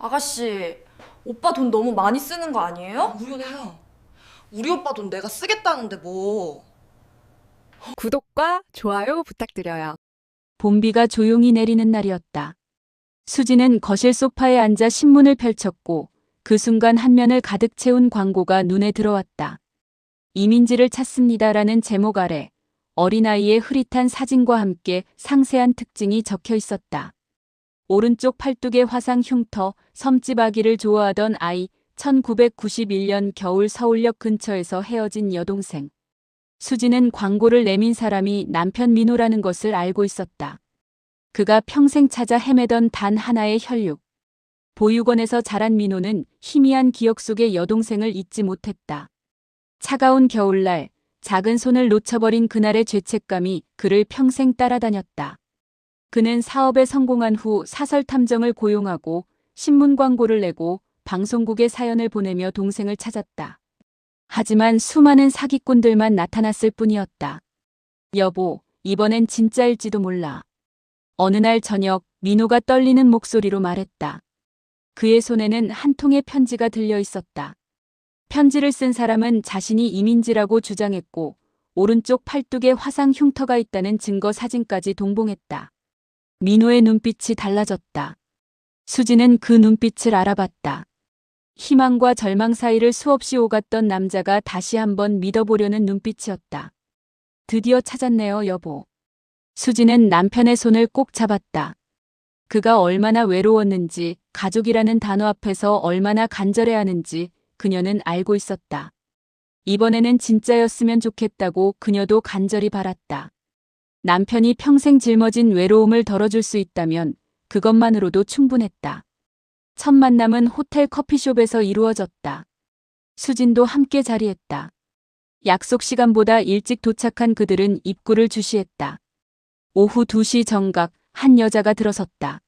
아가씨, 오빠 돈 너무 많이 쓰는 거 아니에요? 우연해요. 우리 오빠 돈 내가 쓰겠다는데 뭐. 구독과 좋아요 부탁드려요. 봄비가 조용히 내리는 날이었다. 수지는 거실 소파에 앉아 신문을 펼쳤고 그 순간 한 면을 가득 채운 광고가 눈에 들어왔다. 이민지를 찾습니다라는 제목 아래 어린아이의 흐릿한 사진과 함께 상세한 특징이 적혀 있었다. 오른쪽 팔뚝에 화상 흉터, 섬집 아기를 좋아하던 아이, 1991년 겨울 서울역 근처에서 헤어진 여동생. 수지는 광고를 내민 사람이 남편 민호라는 것을 알고 있었다. 그가 평생 찾아 헤매던 단 하나의 혈육. 보육원에서 자란 민호는 희미한 기억 속의 여동생을 잊지 못했다. 차가운 겨울날, 작은 손을 놓쳐버린 그날의 죄책감이 그를 평생 따라다녔다. 그는 사업에 성공한 후 사설 탐정을 고용하고 신문 광고를 내고 방송국에 사연을 보내며 동생을 찾았다. 하지만 수많은 사기꾼들만 나타났을 뿐이었다. 여보, 이번엔 진짜일지도 몰라. 어느 날 저녁 민호가 떨리는 목소리로 말했다. 그의 손에는 한 통의 편지가 들려 있었다. 편지를 쓴 사람은 자신이 이민지라고 주장했고 오른쪽 팔뚝에 화상 흉터가 있다는 증거 사진까지 동봉했다. 민호의 눈빛이 달라졌다. 수지는 그 눈빛을 알아봤다. 희망과 절망 사이를 수없이 오갔던 남자가 다시 한번 믿어보려는 눈빛이었다. 드디어 찾았네요, 여보. 수지는 남편의 손을 꼭 잡았다. 그가 얼마나 외로웠는지, 가족이라는 단어 앞에서 얼마나 간절해하는지 그녀는 알고 있었다. 이번에는 진짜였으면 좋겠다고 그녀도 간절히 바랐다. 남편이 평생 짊어진 외로움을 덜어줄 수 있다면 그것만으로도 충분했다. 첫 만남은 호텔 커피숍에서 이루어졌다. 수진도 함께 자리했다. 약속 시간보다 일찍 도착한 그들은 입구를 주시했다. 오후 2시 정각 한 여자가 들어섰다.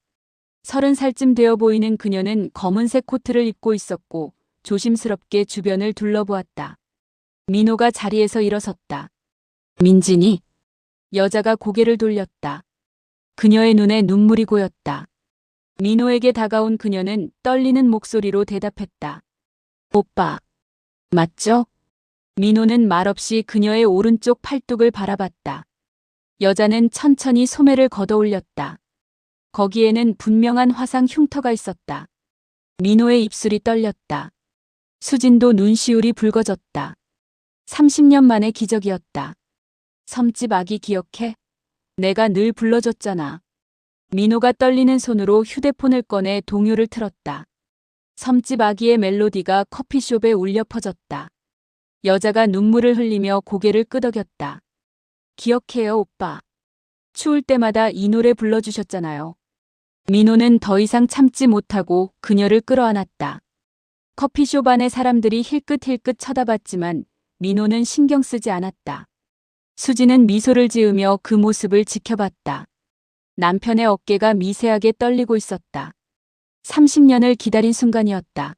30살쯤 되어 보이는 그녀는 검은색 코트를 입고 있었고 조심스럽게 주변을 둘러보았다. 민호가 자리에서 일어섰다. 민진이? 여자가 고개를 돌렸다. 그녀의 눈에 눈물이 고였다. 민호에게 다가온 그녀는 떨리는 목소리로 대답했다. 오빠, 맞죠? 민호는 말없이 그녀의 오른쪽 팔뚝을 바라봤다. 여자는 천천히 소매를 걷어올렸다. 거기에는 분명한 화상 흉터가 있었다. 민호의 입술이 떨렸다. 수진도 눈시울이 붉어졌다. 30년 만의 기적이었다. 섬집 아기 기억해? 내가 늘 불러줬잖아. 민호가 떨리는 손으로 휴대폰을 꺼내 동요를 틀었다. 섬집 아기의 멜로디가 커피숍에 울려 퍼졌다. 여자가 눈물을 흘리며 고개를 끄덕였다. 기억해요, 오빠. 추울 때마다 이 노래 불러주셨잖아요. 민호는 더 이상 참지 못하고 그녀를 끌어안았다. 커피숍 안의 사람들이 힐끗힐끗 쳐다봤지만 민호는 신경 쓰지 않았다. 수지는 미소를 지으며 그 모습을 지켜봤다. 남편의 어깨가 미세하게 떨리고 있었다. 30년을 기다린 순간이었다.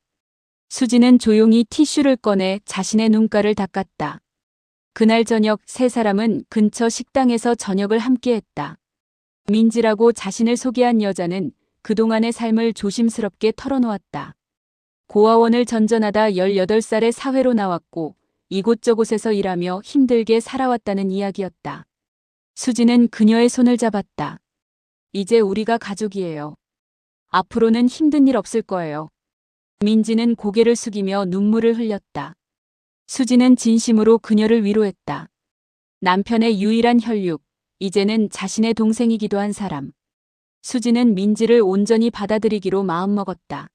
수지는 조용히 티슈를 꺼내 자신의 눈가를 닦았다. 그날 저녁 세 사람은 근처 식당에서 저녁을 함께했다. 민지라고 자신을 소개한 여자는 그동안의 삶을 조심스럽게 털어놓았다. 고아원을 전전하다 18살에 사회로 나왔고 이곳저곳에서 일하며 힘들게 살아왔다는 이야기였다. 수지는 그녀의 손을 잡았다. 이제 우리가 가족이에요. 앞으로는 힘든 일 없을 거예요. 민지는 고개를 숙이며 눈물을 흘렸다. 수지는 진심으로 그녀를 위로했다. 남편의 유일한 혈육, 이제는 자신의 동생이기도 한 사람. 수지는 민지를 온전히 받아들이기로 마음먹었다.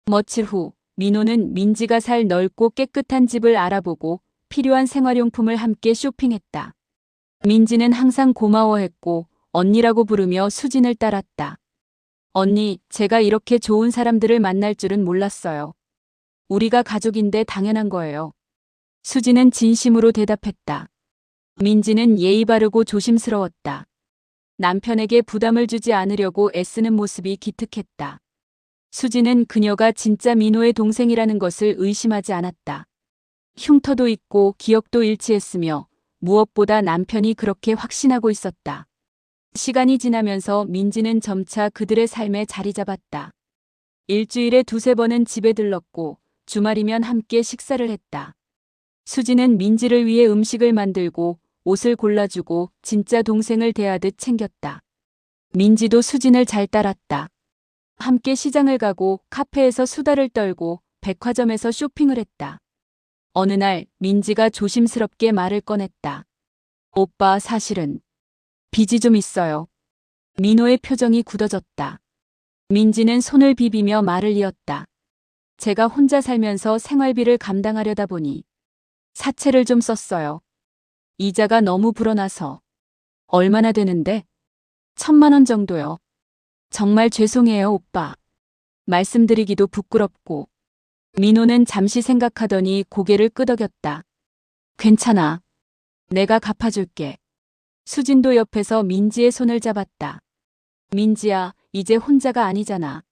며칠 후 민호는 민지가 살 넓고 깨끗한 집을 알아보고 필요한 생활용품을 함께 쇼핑했다. 민지는 항상 고마워했고 언니라고 부르며 수진을 따랐다. 언니, 제가 이렇게 좋은 사람들을 만날 줄은 몰랐어요. 우리가 가족인데 당연한 거예요. 수진은 진심으로 대답했다. 민지는 예의 바르고 조심스러웠다. 남편에게 부담을 주지 않으려고 애쓰는 모습이 기특했다. 수지는 그녀가 진짜 민호의 동생이라는 것을 의심하지 않았다. 흉터도 있고 기억도 일치했으며 무엇보다 남편이 그렇게 확신하고 있었다. 시간이 지나면서 민지는 점차 그들의 삶에 자리 잡았다. 일주일에 두세 번은 집에 들렀고 주말이면 함께 식사를 했다. 수지는 민지를 위해 음식을 만들고 옷을 골라주고 진짜 동생을 대하듯 챙겼다. 민지도 수진을 잘 따랐다. 함께 시장을 가고 카페에서 수다를 떨고 백화점에서 쇼핑을 했다. 어느 날 민지가 조심스럽게 말을 꺼냈다. 오빠 사실은 빚이 좀 있어요. 민호의 표정이 굳어졌다. 민지는 손을 비비며 말을 이었다. 제가 혼자 살면서 생활비를 감당하려다 보니 사채를 좀 썼어요. 이자가 너무 불어나서. 얼마나 되는데? 1,000만 원 정도요. 정말 죄송해요, 오빠. 말씀드리기도 부끄럽고. 민호는 잠시 생각하더니 고개를 끄덕였다. 괜찮아. 내가 갚아줄게. 수진도 옆에서 민지의 손을 잡았다. 민지야, 이제 혼자가 아니잖아.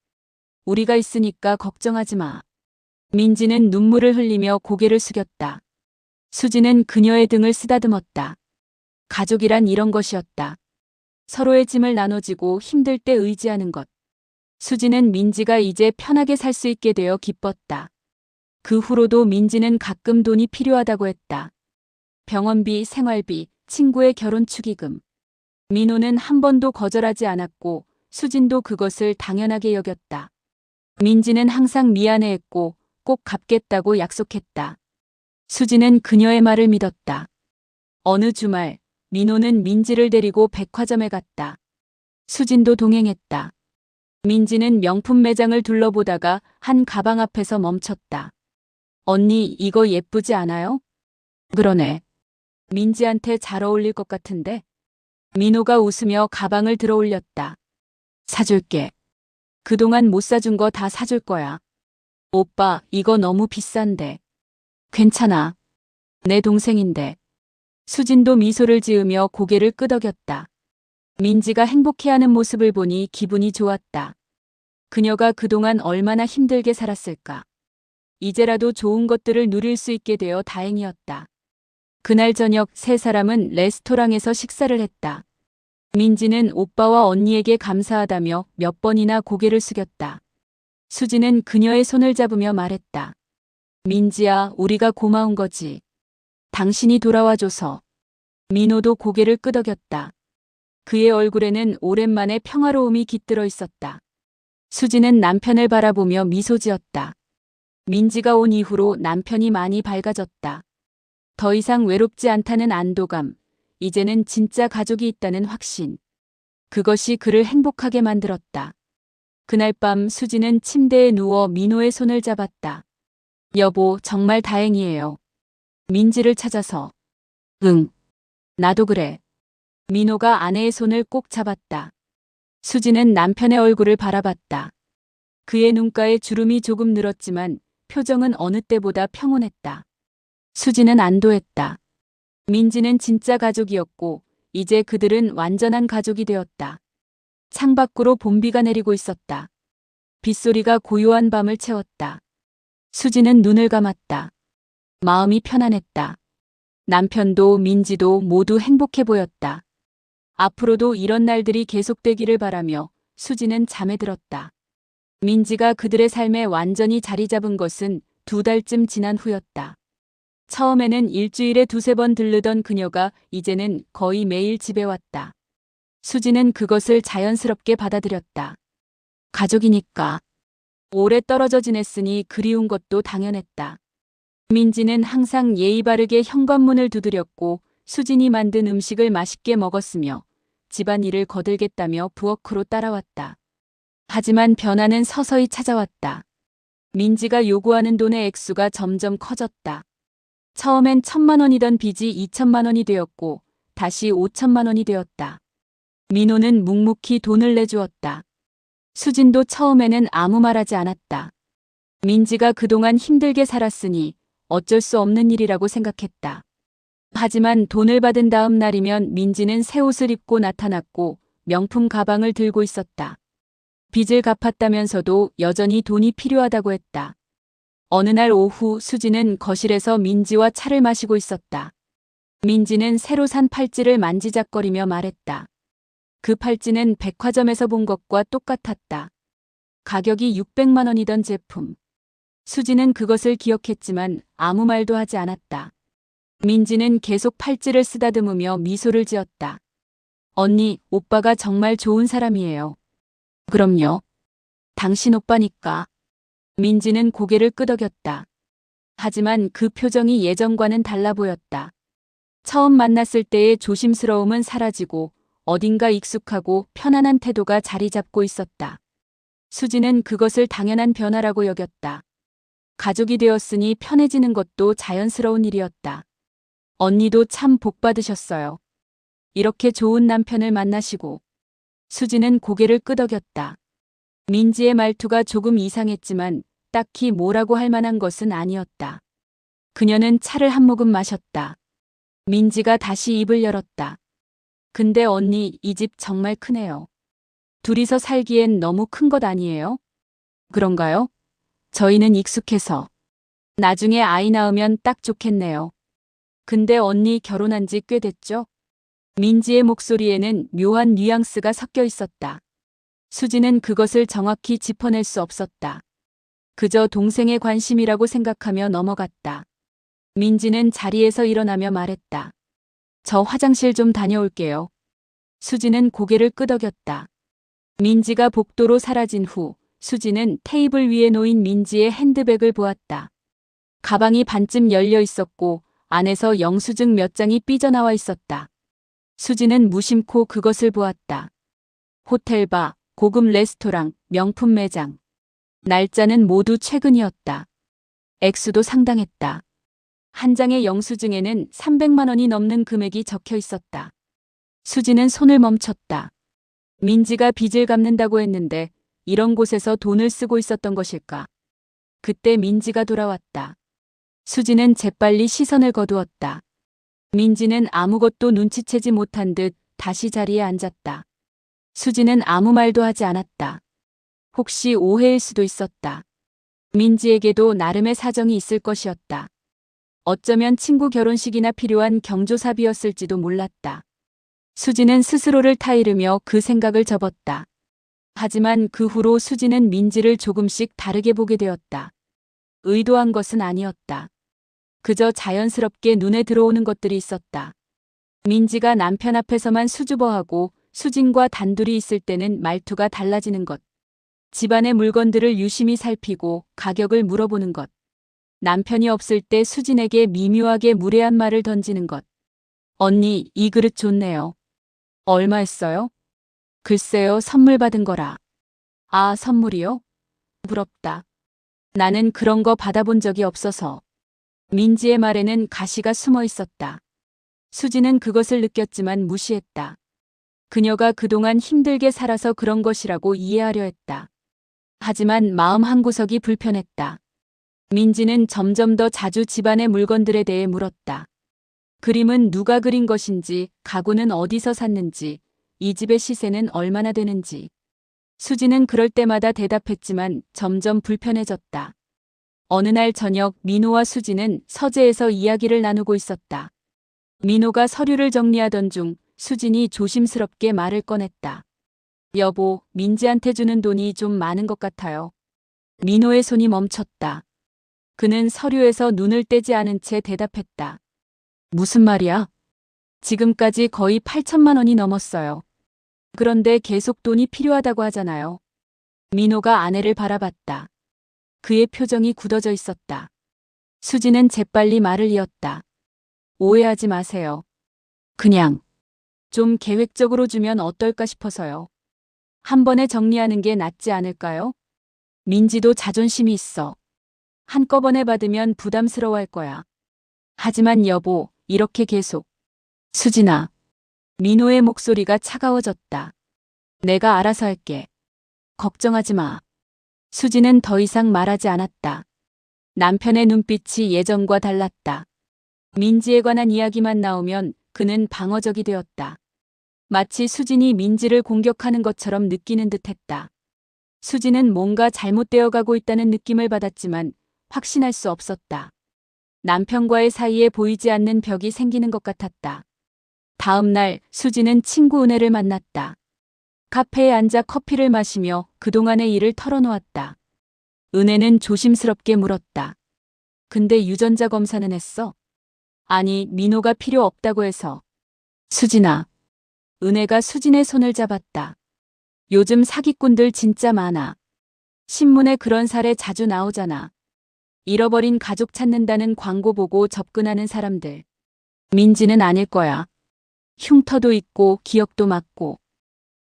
우리가 있으니까 걱정하지 마. 민지는 눈물을 흘리며 고개를 숙였다. 수지는 그녀의 등을 쓰다듬었다. 가족이란 이런 것이었다. 서로의 짐을 나눠지고 힘들 때 의지하는 것. 수지는 민지가 이제 편하게 살 수 있게 되어 기뻤다. 그 후로도 민지는 가끔 돈이 필요하다고 했다. 병원비, 생활비, 친구의 결혼 축의금. 민호는 한 번도 거절하지 않았고 수진도 그것을 당연하게 여겼다. 민지는 항상 미안해했고 꼭 갚겠다고 약속했다. 수지는 그녀의 말을 믿었다. 어느 주말 민호는 민지를 데리고 백화점에 갔다. 수진도 동행했다. 민지는 명품 매장을 둘러보다가 한 가방 앞에서 멈췄다. 언니, 이거 예쁘지 않아요? 그러네. 민지한테 잘 어울릴 것 같은데? 민호가 웃으며 가방을 들어 올렸다. 사줄게. 그동안 못 사준 거 다 사줄 거야. 오빠, 이거 너무 비싼데. 괜찮아. 내 동생인데. 수진도 미소를 지으며 고개를 끄덕였다. 민지가 행복해하는 모습을 보니 기분이 좋았다. 그녀가 그동안 얼마나 힘들게 살았을까. 이제라도 좋은 것들을 누릴 수 있게 되어 다행이었다. 그날 저녁 세 사람은 레스토랑에서 식사를 했다. 민지는 오빠와 언니에게 감사하다며 몇 번이나 고개를 숙였다. 수지는 그녀의 손을 잡으며 말했다. 민지야, 우리가 고마운 거지. 당신이 돌아와줘서. 민호도 고개를 끄덕였다. 그의 얼굴에는 오랜만에 평화로움이 깃들어 있었다. 수지는 남편을 바라보며 미소 지었다. 민지가 온 이후로 남편이 많이 밝아졌다. 더 이상 외롭지 않다는 안도감, 이제는 진짜 가족이 있다는 확신. 그것이 그를 행복하게 만들었다. 그날 밤 수지는 침대에 누워 민호의 손을 잡았다. 여보, 정말 다행이에요. 민지를 찾아서. 응. 나도 그래. 민호가 아내의 손을 꼭 잡았다. 수지는 남편의 얼굴을 바라봤다. 그의 눈가에 주름이 조금 늘었지만 표정은 어느 때보다 평온했다. 수지는 안도했다. 민지는 진짜 가족이었고 이제 그들은 완전한 가족이 되었다. 창밖으로 봄비가 내리고 있었다. 빗소리가 고요한 밤을 채웠다. 수지는 눈을 감았다. 마음이 편안했다. 남편도 민지도 모두 행복해 보였다. 앞으로도 이런 날들이 계속되기를 바라며 수지는 잠에 들었다. 민지가 그들의 삶에 완전히 자리 잡은 것은 2달쯤 지난 후였다. 처음에는 일주일에 두세 번 들르던 그녀가 이제는 거의 매일 집에 왔다. 수지는 그것을 자연스럽게 받아들였다. 가족이니까. 오래 떨어져 지냈으니 그리운 것도 당연했다. 민지는 항상 예의 바르게 현관문을 두드렸고 수진이 만든 음식을 맛있게 먹었으며 집안일을 거들겠다며 부엌으로 따라왔다. 하지만 변화는 서서히 찾아왔다. 민지가 요구하는 돈의 액수가 점점 커졌다. 처음엔 1,000만 원이던 빚이 2,000만 원이 되었고 다시 5,000만 원이 되었다. 민호는 묵묵히 돈을 내주었다. 수진도 처음에는 아무 말하지 않았다. 민지가 그동안 힘들게 살았으니 어쩔 수 없는 일이라고 생각했다. 하지만 돈을 받은 다음 날이면 민지는 새 옷을 입고 나타났고 명품 가방을 들고 있었다. 빚을 갚았다면서도 여전히 돈이 필요하다고 했다. 어느 날 오후 수지는 거실에서 민지와 차를 마시고 있었다. 민지는 새로 산 팔찌를 만지작거리며 말했다. 그 팔찌는 백화점에서 본 것과 똑같았다. 가격이 600만 원이던 제품. 수지는 그것을 기억했지만 아무 말도 하지 않았다. 민지는 계속 팔찌를 쓰다듬으며 미소를 지었다. 언니, 오빠가 정말 좋은 사람이에요. 그럼요. 당신 오빠니까. 민지는 고개를 끄덕였다. 하지만 그 표정이 예전과는 달라 보였다. 처음 만났을 때의 조심스러움은 사라지고 어딘가 익숙하고 편안한 태도가 자리 잡고 있었다. 수지는 그것을 당연한 변화라고 여겼다. 가족이 되었으니 편해지는 것도 자연스러운 일이었다. 언니도 참 복 받으셨어요. 이렇게 좋은 남편을 만나시고. 수지는 고개를 끄덕였다. 민지의 말투가 조금 이상했지만 딱히 뭐라고 할 만한 것은 아니었다. 그녀는 차를 한 모금 마셨다. 민지가 다시 입을 열었다. 근데 언니, 이 집 정말 크네요. 둘이서 살기엔 너무 큰 것 아니에요? 그런가요? 저희는 익숙해서. 나중에 아이 낳으면 딱 좋겠네요. 근데 언니 결혼한 지 꽤 됐죠? 민지의 목소리에는 묘한 뉘앙스가 섞여 있었다. 수지는 그것을 정확히 짚어낼 수 없었다. 그저 동생의 관심이라고 생각하며 넘어갔다. 민지는 자리에서 일어나며 말했다. 저 화장실 좀 다녀올게요. 수지는 고개를 끄덕였다. 민지가 복도로 사라진 후 수지는 테이블 위에 놓인 민지의 핸드백을 보았다. 가방이 반쯤 열려 있었고 안에서 영수증 몇 장이 삐져나와 있었다. 수지는 무심코 그것을 보았다. 호텔바, 고급 레스토랑, 명품 매장. 날짜는 모두 최근이었다. 액수도 상당했다. 한 장의 영수증에는 300만 원이 넘는 금액이 적혀 있었다. 수지는 손을 멈췄다. 민지가 빚을 갚는다고 했는데 이런 곳에서 돈을 쓰고 있었던 것일까? 그때 민지가 돌아왔다. 수지는 재빨리 시선을 거두었다. 민지는 아무것도 눈치채지 못한 듯 다시 자리에 앉았다. 수지는 아무 말도 하지 않았다. 혹시 오해일 수도 있었다. 민지에게도 나름의 사정이 있을 것이었다. 어쩌면 친구 결혼식이나 필요한 경조사비였을지도 몰랐다. 수지는 스스로를 타이르며 그 생각을 접었다. 하지만 그 후로 수지는 민지를 조금씩 다르게 보게 되었다. 의도한 것은 아니었다. 그저 자연스럽게 눈에 들어오는 것들이 있었다. 민지가 남편 앞에서만 수줍어하고 수진과 단둘이 있을 때는 말투가 달라지는 것. 집안의 물건들을 유심히 살피고 가격을 물어보는 것. 남편이 없을 때 수진에게 미묘하게 무례한 말을 던지는 것. 언니, 이 그릇 좋네요. 얼마 했어요? 글쎄요, 선물 받은 거라. 아, 선물이요? 부럽다. 나는 그런 거 받아본 적이 없어서. 민지의 말에는 가시가 숨어 있었다. 수지는 그것을 느꼈지만 무시했다. 그녀가 그동안 힘들게 살아서 그런 것이라고 이해하려 했다. 하지만 마음 한구석이 불편했다. 민지는 점점 더 자주 집안의 물건들에 대해 물었다. 그림은 누가 그린 것인지, 가구는 어디서 샀는지, 이 집의 시세는 얼마나 되는지. 수지는 그럴 때마다 대답했지만 점점 불편해졌다. 어느 날 저녁 민호와 수지는 서재에서 이야기를 나누고 있었다. 민호가 서류를 정리하던 중 수진이 조심스럽게 말을 꺼냈다. 여보, 민지한테 주는 돈이 좀 많은 것 같아요. 민호의 손이 멈췄다. 그는 서류에서 눈을 떼지 않은 채 대답했다. 무슨 말이야? 지금까지 거의 8천만 원이 넘었어요. 그런데 계속 돈이 필요하다고 하잖아요. 민호가 아내를 바라봤다. 그의 표정이 굳어져 있었다. 수지는 재빨리 말을 이었다. 오해하지 마세요. 그냥 좀 계획적으로 주면 어떨까 싶어서요. 한 번에 정리하는 게 낫지 않을까요? 민지도 자존심이 있어. 한꺼번에 받으면 부담스러워할 거야. 하지만 여보, 이렇게 계속. 수진아. 민호의 목소리가 차가워졌다. 내가 알아서 할게. 걱정하지 마. 수지는 더 이상 말하지 않았다. 남편의 눈빛이 예전과 달랐다. 민지에 관한 이야기만 나오면 그는 방어적이 되었다. 마치 수진이 민지를 공격하는 것처럼 느끼는 듯했다. 수지는 뭔가 잘못되어 가고 있다는 느낌을 받았지만 확신할 수 없었다. 남편과의 사이에 보이지 않는 벽이 생기는 것 같았다. 다음 날 수지는 친구 은혜를 만났다. 카페에 앉아 커피를 마시며 그동안의 일을 털어놓았다. 은혜는 조심스럽게 물었다. 근데 유전자 검사는 했어? 아니, 민호가 필요 없다고 해서. 수진아. 은혜가 수진의 손을 잡았다. 요즘 사기꾼들 진짜 많아. 신문에 그런 사례 자주 나오잖아. 잃어버린 가족 찾는다는 광고 보고 접근하는 사람들. 민지는 아닐 거야. 흉터도 있고 기억도 맞고.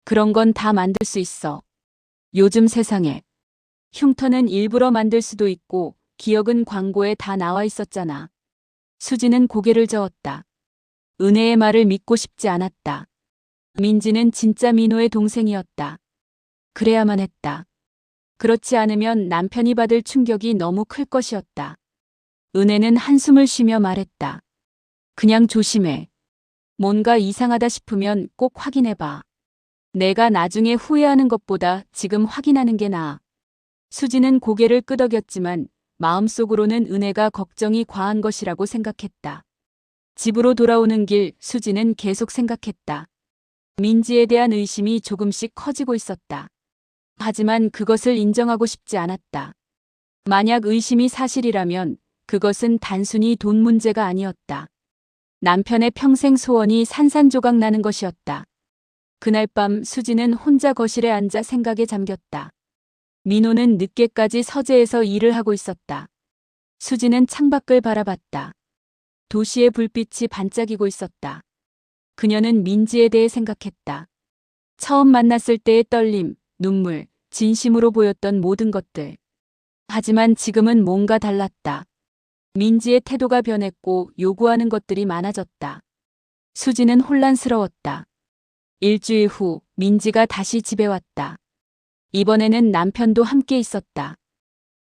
그런 건 다 만들 수 있어. 요즘 세상에. 흉터는 일부러 만들 수도 있고 기억은 광고에 다 나와 있었잖아. 수지는 고개를 저었다. 은혜의 말을 믿고 싶지 않았다. 민지는 진짜 민호의 동생이었다. 그래야만 했다. 그렇지 않으면 남편이 받을 충격이 너무 클 것이었다. 은혜는 한숨을 쉬며 말했다. 그냥 조심해. 뭔가 이상하다 싶으면 꼭 확인해봐. 내가 나중에 후회하는 것보다 지금 확인하는 게 나아. 수지는 고개를 끄덕였지만 마음속으로는 은혜가 걱정이 과한 것이라고 생각했다. 집으로 돌아오는 길 수지는 계속 생각했다. 민지에 대한 의심이 조금씩 커지고 있었다. 하지만 그것을 인정하고 싶지 않았다. 만약 의심이 사실이라면 그것은 단순히 돈 문제가 아니었다. 남편의 평생 소원이 산산조각 나는 것이었다. 그날 밤 수지는 혼자 거실에 앉아 생각에 잠겼다. 민호는 늦게까지 서재에서 일을 하고 있었다. 수지는 창밖을 바라봤다. 도시의 불빛이 반짝이고 있었다. 그녀는 민지에 대해 생각했다. 처음 만났을 때의 떨림, 눈물, 진심으로 보였던 모든 것들. 하지만 지금은 뭔가 달랐다. 민지의 태도가 변했고 요구하는 것들이 많아졌다. 수지는 혼란스러웠다. 일주일 후 민지가 다시 집에 왔다. 이번에는 남편도 함께 있었다.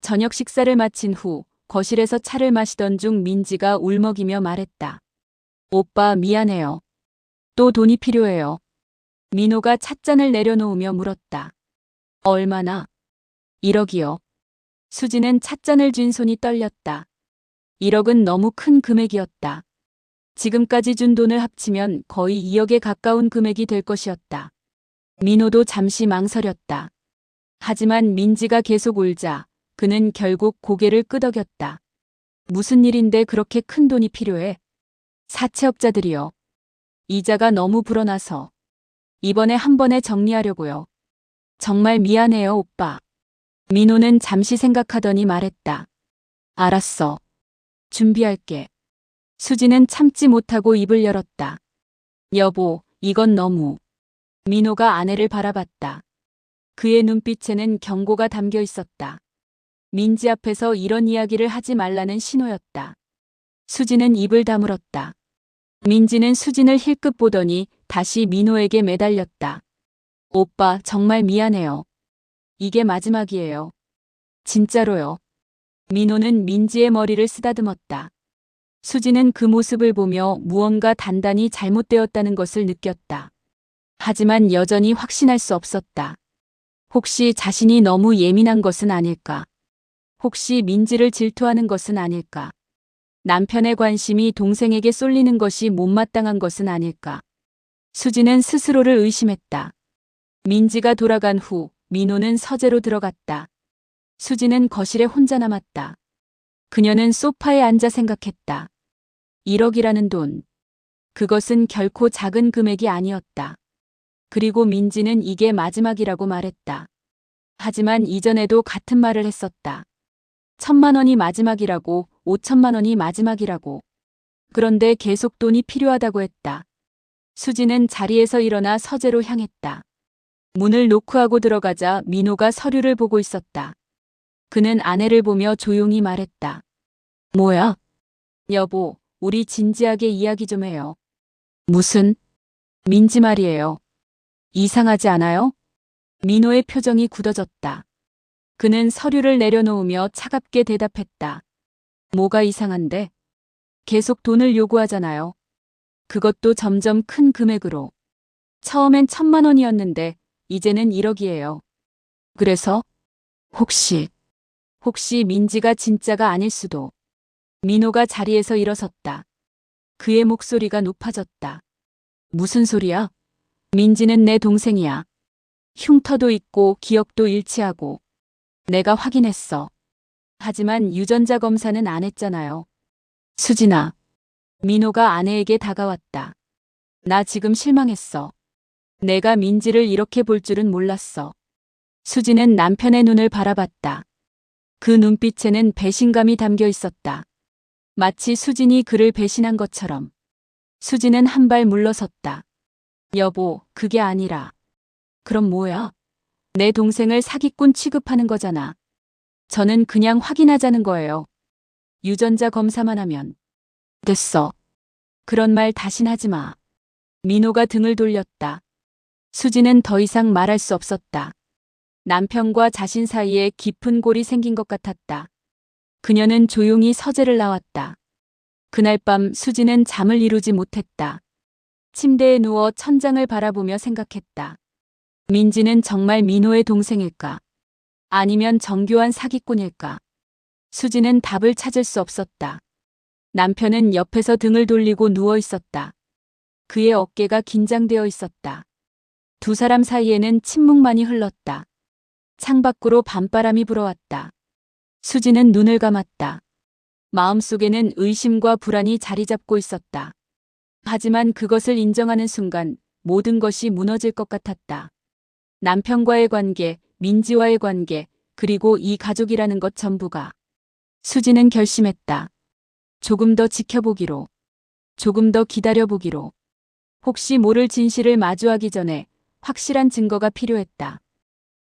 저녁 식사를 마친 후 거실에서 차를 마시던 중 민지가 울먹이며 말했다. 오빠 미안해요. 또 돈이 필요해요. 민호가 찻잔을 내려놓으며 물었다. 얼마나? 1억이요. 수지는 찻잔을 쥔 손이 떨렸다. 1억은 너무 큰 금액이었다. 지금까지 준 돈을 합치면 거의 2억에 가까운 금액이 될 것이었다. 민호도 잠시 망설였다. 하지만 민지가 계속 울자 그는 결국 고개를 끄덕였다. 무슨 일인데 그렇게 큰 돈이 필요해? 사채업자들이요. 이자가 너무 불어나서. 이번에 한 번에 정리하려고요. 정말 미안해요, 오빠. 민호는 잠시 생각하더니 말했다. 알았어. 준비할게. 수지는 참지 못하고 입을 열었다. 여보, 이건 너무. 민호가 아내를 바라봤다. 그의 눈빛에는 경고가 담겨 있었다. 민지 앞에서 이런 이야기를 하지 말라는 신호였다. 수지는 입을 다물었다. 민지는 수진을 힐끗 보더니 다시 민호에게 매달렸다. 오빠, 정말 미안해요. 이게 마지막이에요. 진짜로요. 민호는 민지의 머리를 쓰다듬었다. 수지는 그 모습을 보며 무언가 단단히 잘못되었다는 것을 느꼈다. 하지만 여전히 확신할 수 없었다. 혹시 자신이 너무 예민한 것은 아닐까? 혹시 민지를 질투하는 것은 아닐까? 남편의 관심이 동생에게 쏠리는 것이 못마땅한 것은 아닐까? 수지는 스스로를 의심했다. 민지가 돌아간 후 민호는 서재로 들어갔다. 수지는 거실에 혼자 남았다. 그녀는 소파에 앉아 생각했다. 1억이라는 돈. 그것은 결코 작은 금액이 아니었다. 그리고 민지는 이게 마지막이라고 말했다. 하지만 이전에도 같은 말을 했었다. 1,000만 원이 마지막이라고, 5천만 원이 마지막이라고. 그런데 계속 돈이 필요하다고 했다. 수지는 자리에서 일어나 서재로 향했다. 문을 노크하고 들어가자 민호가 서류를 보고 있었다. 그는 아내를 보며 조용히 말했다. 뭐야? 여보, 우리 진지하게 이야기 좀 해요. 무슨? 민지 말이에요. 이상하지 않아요? 민호의 표정이 굳어졌다. 그는 서류를 내려놓으며 차갑게 대답했다. 뭐가 이상한데? 계속 돈을 요구하잖아요. 그것도 점점 큰 금액으로. 처음엔 1,000만 원이었는데 이제는 1억이에요. 그래서? 혹시 민지가 진짜가 아닐 수도. 민호가 자리에서 일어섰다. 그의 목소리가 높아졌다. 무슨 소리야? 민지는 내 동생이야. 흉터도 있고 기억도 일치하고. 내가 확인했어. 하지만 유전자 검사는 안 했잖아요. 수진아. 민호가 아내에게 다가왔다. 나 지금 실망했어. 내가 민지를 이렇게 볼 줄은 몰랐어. 수진은 남편의 눈을 바라봤다. 그 눈빛에는 배신감이 담겨 있었다. 마치 수진이 그를 배신한 것처럼. 수진은 한 발 물러섰다. 여보, 그게 아니라. 그럼 뭐야? 내 동생을 사기꾼 취급하는 거잖아. 저는 그냥 확인하자는 거예요. 유전자 검사만 하면. 됐어. 그런 말 다신 하지 마. 민호가 등을 돌렸다. 수진은 더 이상 말할 수 없었다. 남편과 자신 사이에 깊은 골이 생긴 것 같았다. 그녀는 조용히 서재를 나왔다. 그날 밤 수진은 잠을 이루지 못했다. 침대에 누워 천장을 바라보며 생각했다. 민지는 정말 민호의 동생일까? 아니면 정교한 사기꾼일까? 수진은 답을 찾을 수 없었다. 남편은 옆에서 등을 돌리고 누워 있었다. 그의 어깨가 긴장되어 있었다. 두 사람 사이에는 침묵만이 흘렀다. 창밖으로 밤바람이 불어왔다. 수진은 눈을 감았다. 마음속에는 의심과 불안이 자리 잡고 있었다. 하지만 그것을 인정하는 순간 모든 것이 무너질 것 같았다. 남편과의 관계, 민지와의 관계, 그리고 이 가족이라는 것 전부가. 수진은 결심했다. 조금 더 지켜보기로. 조금 더 기다려보기로. 혹시 모를 진실을 마주하기 전에 확실한 증거가 필요했다.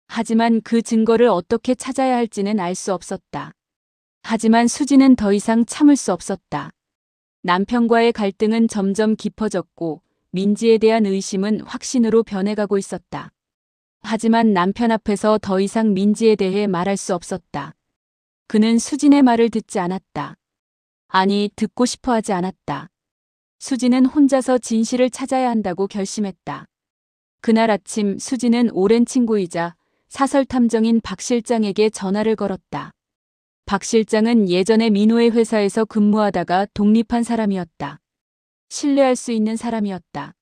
하지만 그 증거를 어떻게 찾아야 할지는 알 수 없었다. 하지만 수진은 더 이상 참을 수 없었다. 남편과의 갈등은 점점 깊어졌고 민지에 대한 의심은 확신으로 변해가고 있었다. 하지만 남편 앞에서 더 이상 민지에 대해 말할 수 없었다. 그는 수진의 말을 듣지 않았다. 아니, 듣고 싶어 하지 않았다. 수진은 혼자서 진실을 찾아야 한다고 결심했다. 그날 아침 수진은 오랜 친구이자 사설탐정인 박 실장에게 전화를 걸었다. 박 실장은 예전에 민호의 회사에서 근무하다가 독립한 사람이었다. 신뢰할 수 있는 사람이었다.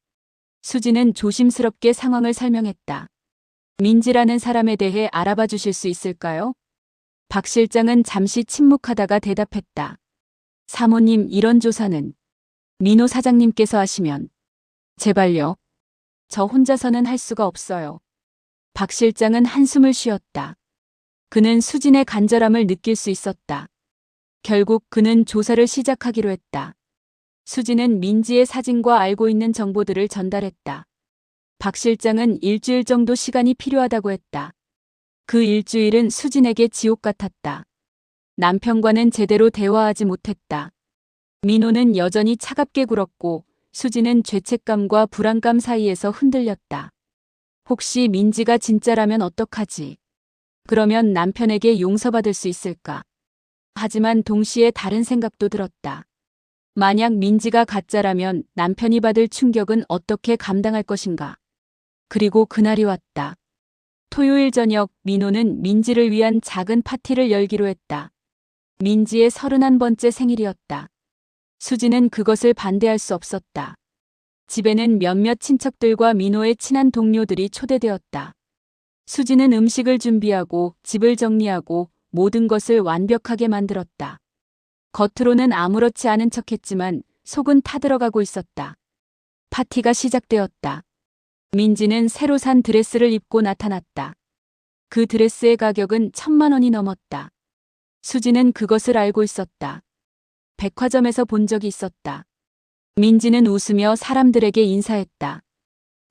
수진은 조심스럽게 상황을 설명했다. 민지라는 사람에 대해 알아봐 주실 수 있을까요? 박 실장은 잠시 침묵하다가 대답했다. 사모님, 이런 조사는 민호 사장님께서 하시면. 제발요. 저 혼자서는 할 수가 없어요. 박 실장은 한숨을 쉬었다. 그는 수진의 간절함을 느낄 수 있었다. 결국 그는 조사를 시작하기로 했다. 수진은 민지의 사진과 알고 있는 정보들을 전달했다. 박 실장은 일주일 정도 시간이 필요하다고 했다. 그 일주일은 수진에게 지옥 같았다. 남편과는 제대로 대화하지 못했다. 민호는 여전히 차갑게 굴었고 수진은 죄책감과 불안감 사이에서 흔들렸다. 혹시 민지가 진짜라면 어떡하지? 그러면 남편에게 용서받을 수 있을까? 하지만 동시에 다른 생각도 들었다. 만약 민지가 가짜라면 남편이 받을 충격은 어떻게 감당할 것인가? 그리고 그날이 왔다. 토요일 저녁 민호는 민지를 위한 작은 파티를 열기로 했다. 민지의 31번째 생일이었다. 수지는 그것을 반대할 수 없었다. 집에는 몇몇 친척들과 민호의 친한 동료들이 초대되었다. 수지는 음식을 준비하고 집을 정리하고 모든 것을 완벽하게 만들었다. 겉으로는 아무렇지 않은 척했지만 속은 타들어가고 있었다. 파티가 시작되었다. 민지는 새로 산 드레스를 입고 나타났다. 그 드레스의 가격은 1,000만 원이 넘었다. 수지는 그것을 알고 있었다. 백화점에서 본 적이 있었다. 민지는 웃으며 사람들에게 인사했다.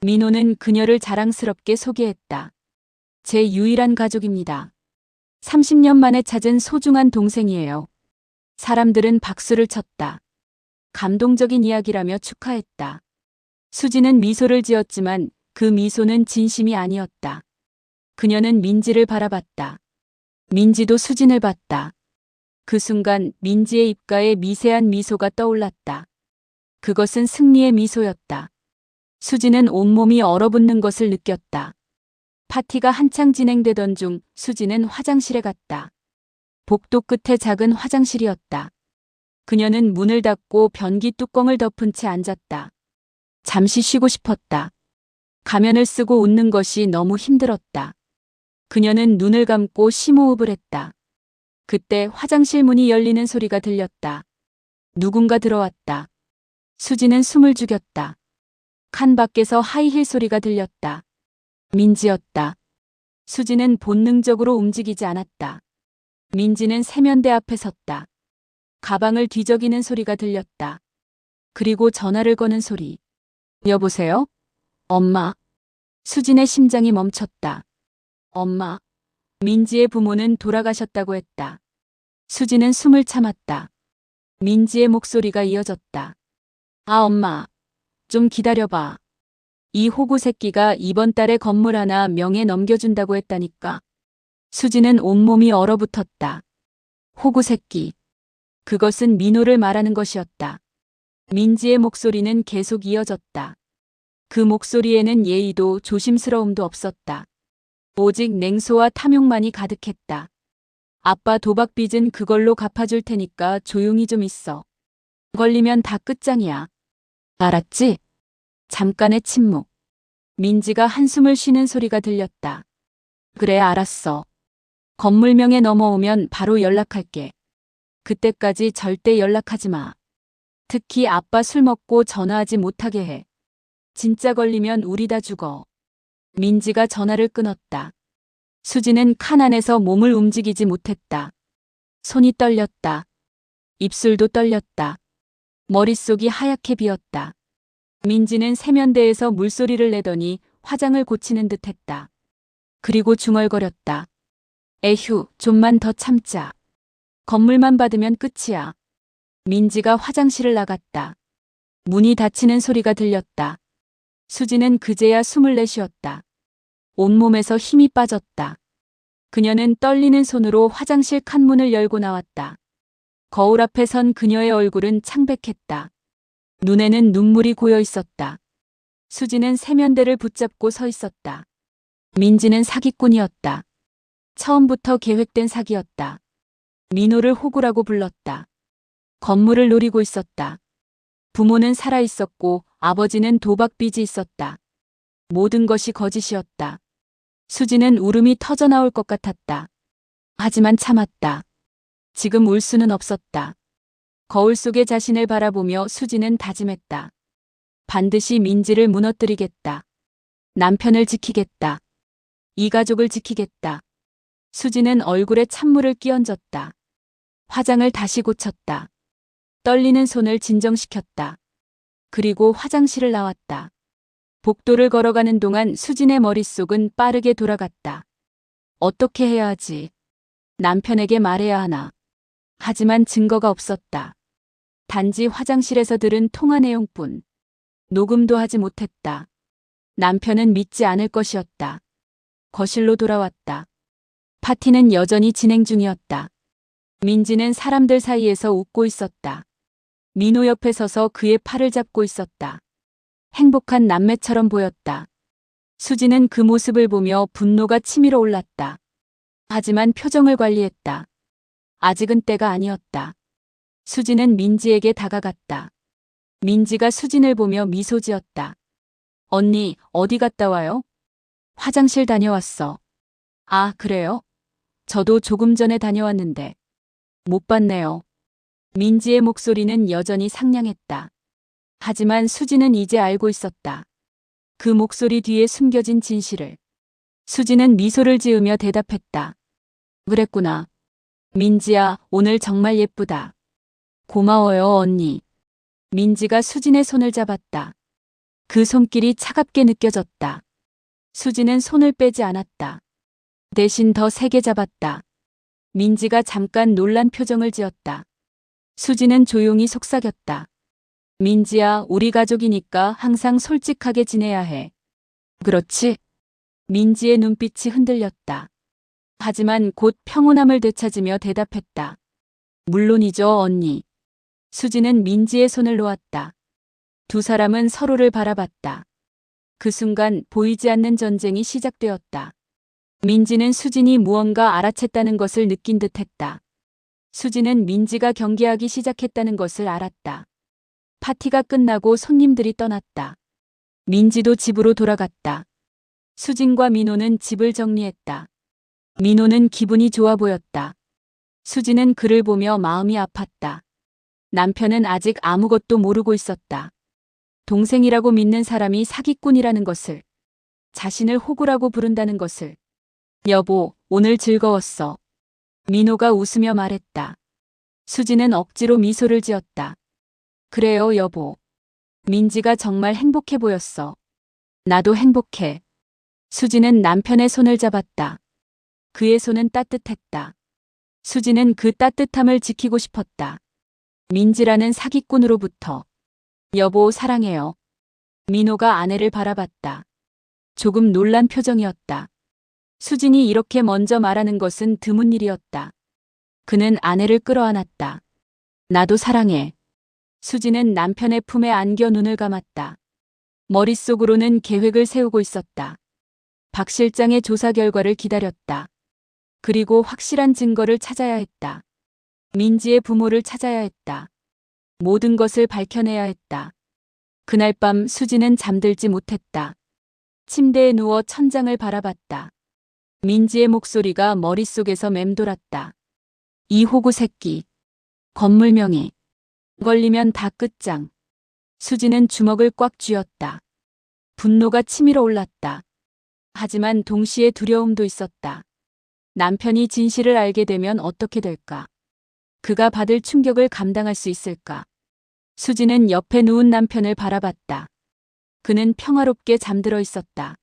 민호는 그녀를 자랑스럽게 소개했다. 제 유일한 가족입니다. 30년 만에 찾은 소중한 동생이에요. 사람들은 박수를 쳤다. 감동적인 이야기라며 축하했다. 수지는 미소를 지었지만 그 미소는 진심이 아니었다. 그녀는 민지를 바라봤다. 민지도 수진을 봤다. 그 순간 민지의 입가에 미세한 미소가 떠올랐다. 그것은 승리의 미소였다. 수지는 온몸이 얼어붙는 것을 느꼈다. 파티가 한창 진행되던 중 수지는 화장실에 갔다. 복도 끝에 작은 화장실이었다. 그녀는 문을 닫고 변기 뚜껑을 덮은 채 앉았다. 잠시 쉬고 싶었다. 가면을 쓰고 웃는 것이 너무 힘들었다. 그녀는 눈을 감고 심호흡을 했다. 그때 화장실 문이 열리는 소리가 들렸다. 누군가 들어왔다. 수지는 숨을 죽였다. 칸 밖에서 하이힐 소리가 들렸다. 민지였다. 수지는 본능적으로 움직이지 않았다. 민지는 세면대 앞에 섰다. 가방을 뒤적이는 소리가 들렸다. 그리고 전화를 거는 소리. 여보세요? 엄마. 수진의 심장이 멈췄다. 엄마. 민지의 부모는 돌아가셨다고 했다. 수지는 숨을 참았다. 민지의 목소리가 이어졌다. 아, 엄마. 좀 기다려봐. 이 호구 새끼가 이번 달에 건물 하나 명에 넘겨준다고 했다니까. 수지는 온몸이 얼어붙었다. 호구 새끼. 그것은 민호를 말하는 것이었다. 민지의 목소리는 계속 이어졌다. 그 목소리에는 예의도 조심스러움도 없었다. 오직 냉소와 탐욕만이 가득했다. 아빠 도박 빚은 그걸로 갚아줄 테니까 조용히 좀 있어. 걸리면 다 끝장이야. 알았지? 잠깐의 침묵. 민지가 한숨을 쉬는 소리가 들렸다. 그래, 알았어. 건물명에 넘어오면 바로 연락할게. 그때까지 절대 연락하지 마. 특히 아빠 술 먹고 전화하지 못하게 해. 진짜 걸리면 우리 다 죽어. 민지가 전화를 끊었다. 수지는 칸 안에서 몸을 움직이지 못했다. 손이 떨렸다. 입술도 떨렸다. 머릿속이 하얗게 비었다. 민지는 세면대에서 물소리를 내더니 화장을 고치는 듯 했다. 그리고 중얼거렸다. 에휴, 좀만 더 참자. 건물만 받으면 끝이야. 민지가 화장실을 나갔다. 문이 닫히는 소리가 들렸다. 수지는 그제야 숨을 내쉬었다. 온몸에서 힘이 빠졌다. 그녀는 떨리는 손으로 화장실 칸문을 열고 나왔다. 거울 앞에 선 그녀의 얼굴은 창백했다. 눈에는 눈물이 고여 있었다. 수지는 세면대를 붙잡고 서 있었다. 민지는 사기꾼이었다. 처음부터 계획된 사기였다. 민호를 호구라고 불렀다. 건물을 노리고 있었다. 부모는 살아 있었고 아버지는 도박 빚이 있었다. 모든 것이 거짓이었다. 수지는 울음이 터져나올 것 같았다. 하지만 참았다. 지금 울 수는 없었다. 거울 속의 자신을 바라보며 수지는 다짐했다. 반드시 민지를 무너뜨리겠다. 남편을 지키겠다. 이 가족을 지키겠다. 수지는 얼굴에 찬물을 끼얹었다. 화장을 다시 고쳤다. 떨리는 손을 진정시켰다. 그리고 화장실을 나왔다. 복도를 걸어가는 동안 수진의 머릿속은 빠르게 돌아갔다. 어떻게 해야 하지? 남편에게 말해야 하나? 하지만 증거가 없었다. 단지 화장실에서 들은 통화 내용뿐. 녹음도 하지 못했다. 남편은 믿지 않을 것이었다. 거실로 돌아왔다. 파티는 여전히 진행 중이었다. 민지는 사람들 사이에서 웃고 있었다. 민호 옆에 서서 그의 팔을 잡고 있었다. 행복한 남매처럼 보였다. 수지는 그 모습을 보며 분노가 치밀어 올랐다. 하지만 표정을 관리했다. 아직은 때가 아니었다. 수지는 민지에게 다가갔다. 민지가 수진을 보며 미소 지었다. 언니, 어디 갔다 와요? 화장실 다녀왔어. 아, 그래요? 저도 조금 전에 다녀왔는데. 못 봤네요. 민지의 목소리는 여전히 상냥했다. 하지만 수지는 이제 알고 있었다. 그 목소리 뒤에 숨겨진 진실을. 수지는 미소를 지으며 대답했다. 그랬구나. 민지야, 오늘 정말 예쁘다. 고마워요, 언니. 민지가 수진의 손을 잡았다. 그 손길이 차갑게 느껴졌다. 수지는 손을 빼지 않았다. 대신 더 세게 잡았다. 민지가 잠깐 놀란 표정을 지었다. 수지는 조용히 속삭였다. 민지야, 우리 가족이니까 항상 솔직하게 지내야 해. 그렇지? 민지의 눈빛이 흔들렸다. 하지만 곧 평온함을 되찾으며 대답했다. 물론이죠, 언니. 수지는 민지의 손을 놓았다. 두 사람은 서로를 바라봤다. 그 순간 보이지 않는 전쟁이 시작되었다. 민지는 수진이 무언가 알아챘다는 것을 느낀 듯했다. 수지는 민지가 경계하기 시작했다는 것을 알았다. 파티가 끝나고 손님들이 떠났다. 민지도 집으로 돌아갔다. 수진과 민호는 집을 정리했다. 민호는 기분이 좋아 보였다. 수진은 그를 보며 마음이 아팠다. 남편은 아직 아무것도 모르고 있었다. 동생이라고 믿는 사람이 사기꾼이라는 것을, 자신을 호구라고 부른다는 것을. 여보, 오늘 즐거웠어. 민호가 웃으며 말했다. 수진은 억지로 미소를 지었다. 그래요, 여보. 민지가 정말 행복해 보였어. 나도 행복해. 수진은 남편의 손을 잡았다. 그의 손은 따뜻했다. 수진은 그 따뜻함을 지키고 싶었다. 민지라는 사기꾼으로부터. 여보, 사랑해요. 민호가 아내를 바라봤다. 조금 놀란 표정이었다. 수진이 이렇게 먼저 말하는 것은 드문 일이었다. 그는 아내를 끌어안았다. 나도 사랑해. 수진은 남편의 품에 안겨 눈을 감았다. 머릿속으로는 계획을 세우고 있었다. 박 실장의 조사 결과를 기다렸다. 그리고 확실한 증거를 찾아야 했다. 민지의 부모를 찾아야 했다. 모든 것을 밝혀내야 했다. 그날 밤 수진은 잠들지 못했다. 침대에 누워 천장을 바라봤다. 민지의 목소리가 머릿속에서 맴돌았다. 이 호구 새끼. 건물 명의. 걸리면 다 끝장. 수진은 주먹을 꽉 쥐었다. 분노가 치밀어 올랐다. 하지만 동시에 두려움도 있었다. 남편이 진실을 알게 되면 어떻게 될까? 그가 받을 충격을 감당할 수 있을까? 수진은 옆에 누운 남편을 바라봤다. 그는 평화롭게 잠들어 있었다.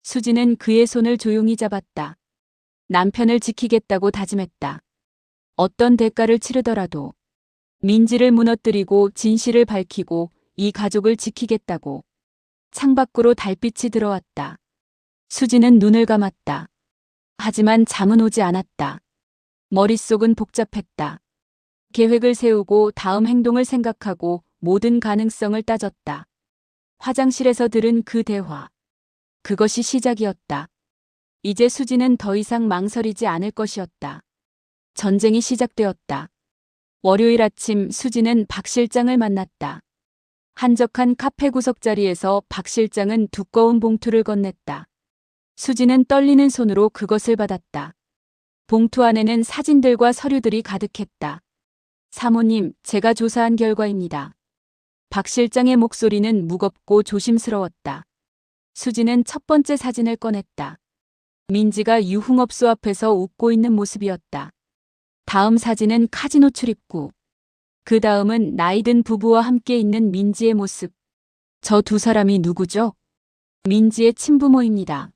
수진은 그의 손을 조용히 잡았다. 남편을 지키겠다고 다짐했다. 어떤 대가를 치르더라도 민지를 무너뜨리고 진실을 밝히고 이 가족을 지키겠다고. 창밖으로 달빛이 들어왔다. 수진은 눈을 감았다. 하지만 잠은 오지 않았다. 머릿속은 복잡했다. 계획을 세우고 다음 행동을 생각하고 모든 가능성을 따졌다. 화장실에서 들은 그 대화. 그것이 시작이었다. 이제 수진은 더 이상 망설이지 않을 것이었다. 전쟁이 시작되었다. 월요일 아침 수진은 박 실장을 만났다. 한적한 카페 구석자리에서 박 실장은 두꺼운 봉투를 건넸다. 수진은 떨리는 손으로 그것을 받았다. 봉투 안에는 사진들과 서류들이 가득했다. 사모님, 제가 조사한 결과입니다. 박 실장의 목소리는 무겁고 조심스러웠다. 수진은 첫 번째 사진을 꺼냈다. 민지가 유흥업소 앞에서 웃고 있는 모습이었다. 다음 사진은 카지노 출입구. 그 다음은 나이든 부부와 함께 있는 민지의 모습. 저 두 사람이 누구죠? 민지의 친부모입니다.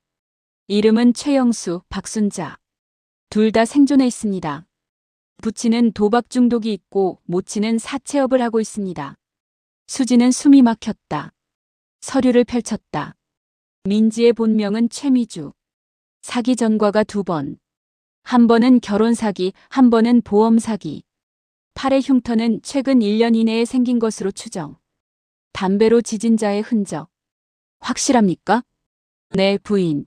이름은 최영수, 박순자. 둘 다 생존해 있습니다. 부치는 도박 중독이 있고 모치는 사채업을 하고 있습니다. 수지는 숨이 막혔다. 서류를 펼쳤다. 민지의 본명은 최미주. 사기 전과가 2번. 한 번은 결혼 사기, 한 번은 보험 사기. 팔의 흉터는 최근 1년 이내에 생긴 것으로 추정. 담배로 지진 자의 흔적. 확실합니까? 네, 부인.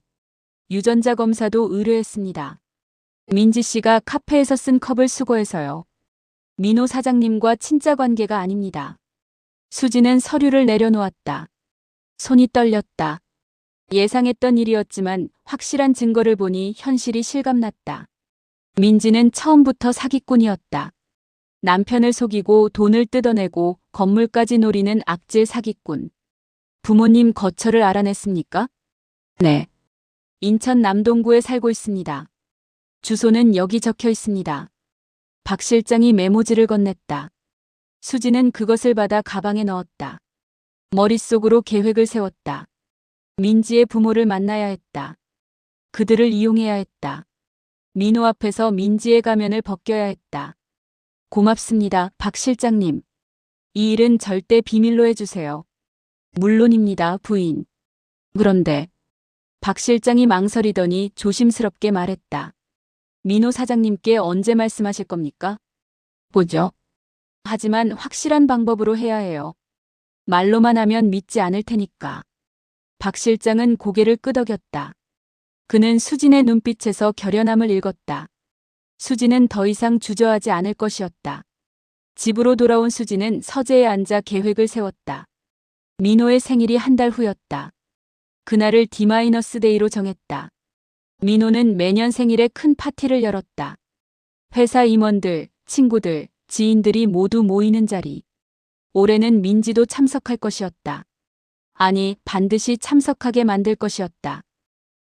유전자 검사도 의뢰했습니다. 민지 씨가 카페에서 쓴 컵을 수거해서요. 민호 사장님과 친자 관계가 아닙니다. 수지는 서류를 내려놓았다. 손이 떨렸다. 예상했던 일이었지만 확실한 증거를 보니 현실이 실감났다. 민지는 처음부터 사기꾼이었다. 남편을 속이고 돈을 뜯어내고 건물까지 노리는 악질 사기꾼. 부모님 거처를 알아냈습니까? 네. 인천 남동구에 살고 있습니다. 주소는 여기 적혀 있습니다. 박 실장이 메모지를 건넸다. 수지는 그것을 받아 가방에 넣었다. 머릿속으로 계획을 세웠다. 민지의 부모를 만나야 했다. 그들을 이용해야 했다. 민호 앞에서 민지의 가면을 벗겨야 했다. 고맙습니다, 박 실장님. 이 일은 절대 비밀로 해주세요. 물론입니다, 부인. 그런데 박 실장이 망설이더니 조심스럽게 말했다. 민호 사장님께 언제 말씀하실 겁니까? 보죠. 하지만 확실한 방법으로 해야 해요. 말로만 하면 믿지 않을 테니까. 박 실장은 고개를 끄덕였다. 그는 수진의 눈빛에서 결연함을 읽었다. 수진은 더 이상 주저하지 않을 것이었다. 집으로 돌아온 수진은 서재에 앉아 계획을 세웠다. 민호의 생일이 한 달 후였다. 그날을 D-데이로 정했다. 민호는 매년 생일에 큰 파티를 열었다. 회사 임원들, 친구들, 지인들이 모두 모이는 자리. 올해는 민지도 참석할 것이었다. 아니, 반드시 참석하게 만들 것이었다.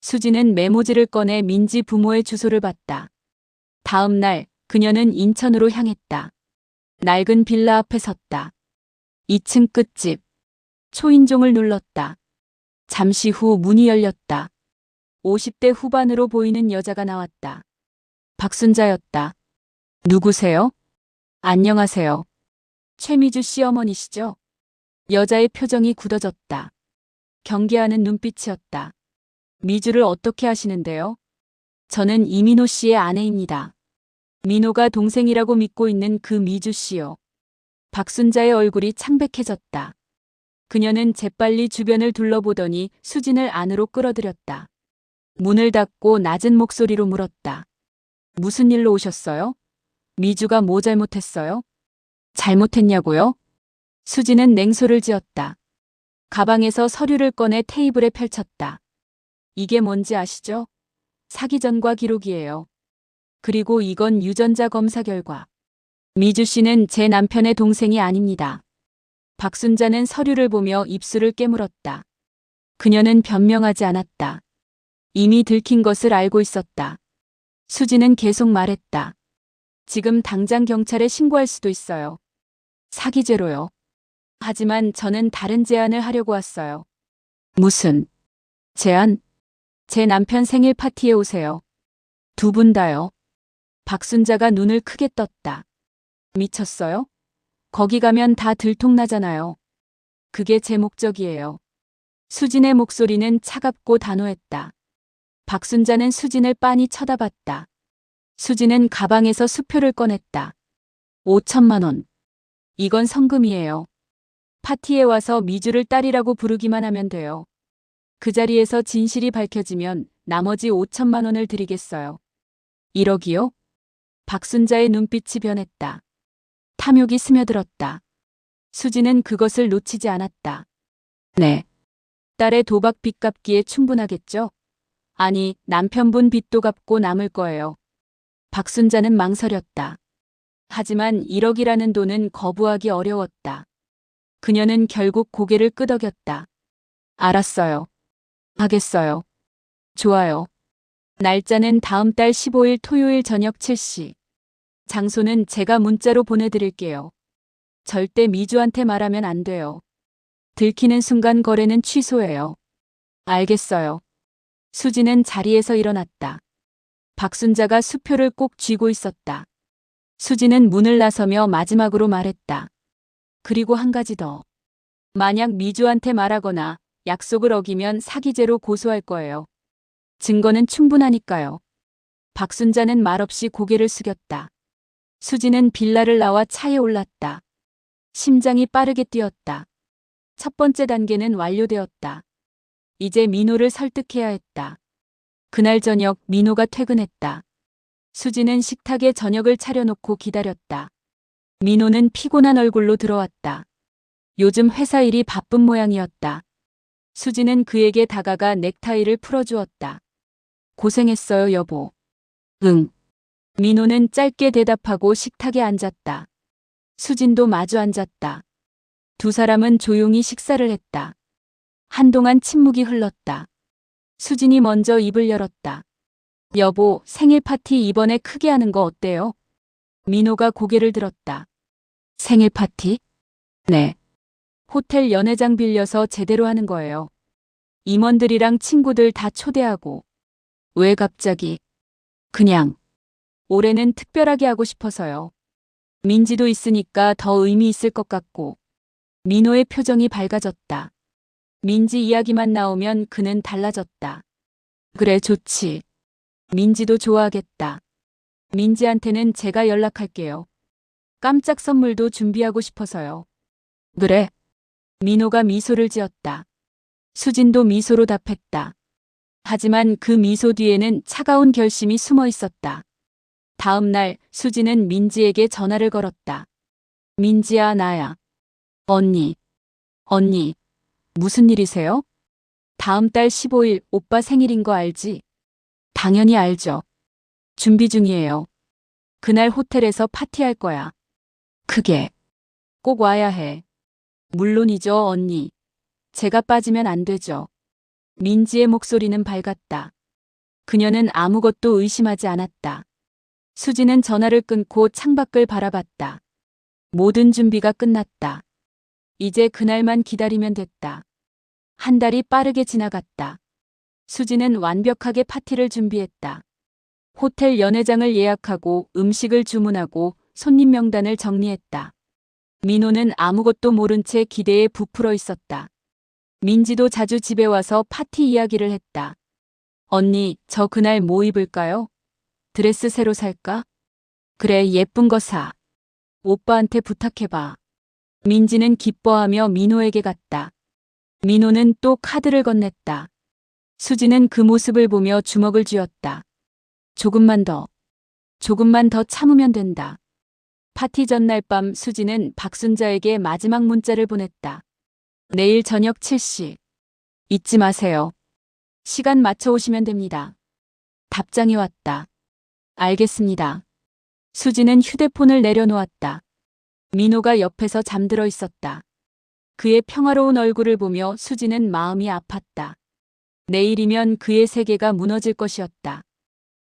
수지는 메모지를 꺼내 민지 부모의 주소를 받다. 다음 날 그녀는 인천으로 향했다. 낡은 빌라 앞에 섰다. 2층 끝집. 초인종을 눌렀다. 잠시 후 문이 열렸다. 50대 후반으로 보이는 여자가 나왔다. 박순자였다. 누구세요? 안녕하세요. 최미주 씨 어머니시죠? 여자의 표정이 굳어졌다. 경계하는 눈빛이었다. 미주를 어떻게 아시는데요? 저는 이민호 씨의 아내입니다. 민호가 동생이라고 믿고 있는 그 미주 씨요. 박순자의 얼굴이 창백해졌다. 그녀는 재빨리 주변을 둘러보더니 수진을 안으로 끌어들였다. 문을 닫고 낮은 목소리로 물었다. 무슨 일로 오셨어요? 미주가 뭐 잘못했어요? 잘못했냐고요? 수진은 냉소를 지었다. 가방에서 서류를 꺼내 테이블에 펼쳤다. 이게 뭔지 아시죠? 사기 전과 기록이에요. 그리고 이건 유전자 검사 결과. 미주 씨는 제 남편의 동생이 아닙니다. 박순자는 서류를 보며 입술을 깨물었다. 그녀는 변명하지 않았다. 이미 들킨 것을 알고 있었다. 수지는 계속 말했다. 지금 당장 경찰에 신고할 수도 있어요. 사기죄로요. 하지만 저는 다른 제안을 하려고 왔어요. 무슨 제안? 제 남편 생일 파티에 오세요. 두 분 다요. 박순자가 눈을 크게 떴다. 미쳤어요? 거기 가면 다 들통나잖아요. 그게 제 목적이에요. 수진의 목소리는 차갑고 단호했다. 박순자는 수진을 빤히 쳐다봤다. 수진은 가방에서 수표를 꺼냈다. 5천만 원. 이건 성금이에요. 파티에 와서 미주를 딸이라고 부르기만 하면 돼요. 그 자리에서 진실이 밝혀지면 나머지 5천만 원을 드리겠어요. 1억이요? 박순자의 눈빛이 변했다. 탐욕이 스며들었다. 수지는 그것을 놓치지 않았다. 네. 딸의 도박 빚 갚기에 충분하겠죠? 아니, 남편분 빚도 갚고 남을 거예요. 박순자는 망설였다. 하지만 1억이라는 돈은 거부하기 어려웠다. 그녀는 결국 고개를 끄덕였다. 알았어요. 하겠어요. 좋아요. 날짜는 다음 달 15일 토요일 저녁 7시. 장소는 제가 문자로 보내드릴게요. 절대 미주한테 말하면 안 돼요. 들키는 순간 거래는 취소해요. 알겠어요. 수지는 자리에서 일어났다. 박순자가 수표를 꼭 쥐고 있었다. 수지는 문을 나서며 마지막으로 말했다. 그리고 한 가지 더. 만약 미주한테 말하거나 약속을 어기면 사기죄로 고소할 거예요. 증거는 충분하니까요. 박순자는 말없이 고개를 숙였다. 수지는 빌라를 나와 차에 올랐다. 심장이 빠르게 뛰었다. 첫 번째 단계는 완료되었다. 이제 민호를 설득해야 했다. 그날 저녁 민호가 퇴근했다. 수지는 식탁에 저녁을 차려놓고 기다렸다. 민호는 피곤한 얼굴로 들어왔다. 요즘 회사 일이 바쁜 모양이었다. 수지는 그에게 다가가 넥타이를 풀어주었다. 고생했어요, 여보. 응. 민호는 짧게 대답하고 식탁에 앉았다. 수진도 마주 앉았다. 두 사람은 조용히 식사를 했다. 한동안 침묵이 흘렀다. 수진이 먼저 입을 열었다. 여보, 생일 파티 이번에 크게 하는 거 어때요? 민호가 고개를 들었다. 생일 파티? 네. 호텔 연회장 빌려서 제대로 하는 거예요. 임원들이랑 친구들 다 초대하고. 왜 갑자기? 그냥. 올해는 특별하게 하고 싶어서요. 민지도 있으니까 더 의미 있을 것 같고. 민호의 표정이 밝아졌다. 민지 이야기만 나오면 그는 달라졌다. 그래, 좋지. 민지도 좋아하겠다. 민지한테는 제가 연락할게요. 깜짝 선물도 준비하고 싶어서요. 그래. 민호가 미소를 지었다. 수진도 미소로 답했다. 하지만 그 미소 뒤에는 차가운 결심이 숨어 있었다. 다음 날 수진은 민지에게 전화를 걸었다. 민지야, 나야. 언니. 무슨 일이세요? 다음 달 15일 오빠 생일인 거 알지? 당연히 알죠. 준비 중이에요. 그날 호텔에서 파티할 거야. 그게 꼭 와야 해. 물론이죠, 언니. 제가 빠지면 안 되죠. 민지의 목소리는 밝았다. 그녀는 아무것도 의심하지 않았다. 수지는 전화를 끊고 창밖을 바라봤다. 모든 준비가 끝났다. 이제 그날만 기다리면 됐다. 한 달이 빠르게 지나갔다. 수지는 완벽하게 파티를 준비했다. 호텔 연회장을 예약하고 음식을 주문하고 손님 명단을 정리했다. 민호는 아무것도 모른 채 기대에 부풀어 있었다. 민지도 자주 집에 와서 파티 이야기를 했다. 언니, 저 그날 뭐 입을까요? 드레스 새로 살까? 그래, 예쁜 거 사. 오빠한테 부탁해봐. 민지는 기뻐하며 민호에게 갔다. 민호는 또 카드를 건넸다. 수지는 그 모습을 보며 주먹을 쥐었다. 조금만 더 참으면 된다. 파티 전날 밤 수지는 박순자에게 마지막 문자를 보냈다. 내일 저녁 7시. 잊지 마세요. 시간 맞춰 오시면 됩니다. 답장이 왔다. 알겠습니다. 수지는 휴대폰을 내려놓았다. 민호가 옆에서 잠들어 있었다. 그의 평화로운 얼굴을 보며 수지는 마음이 아팠다. 내일이면 그의 세계가 무너질 것이었다.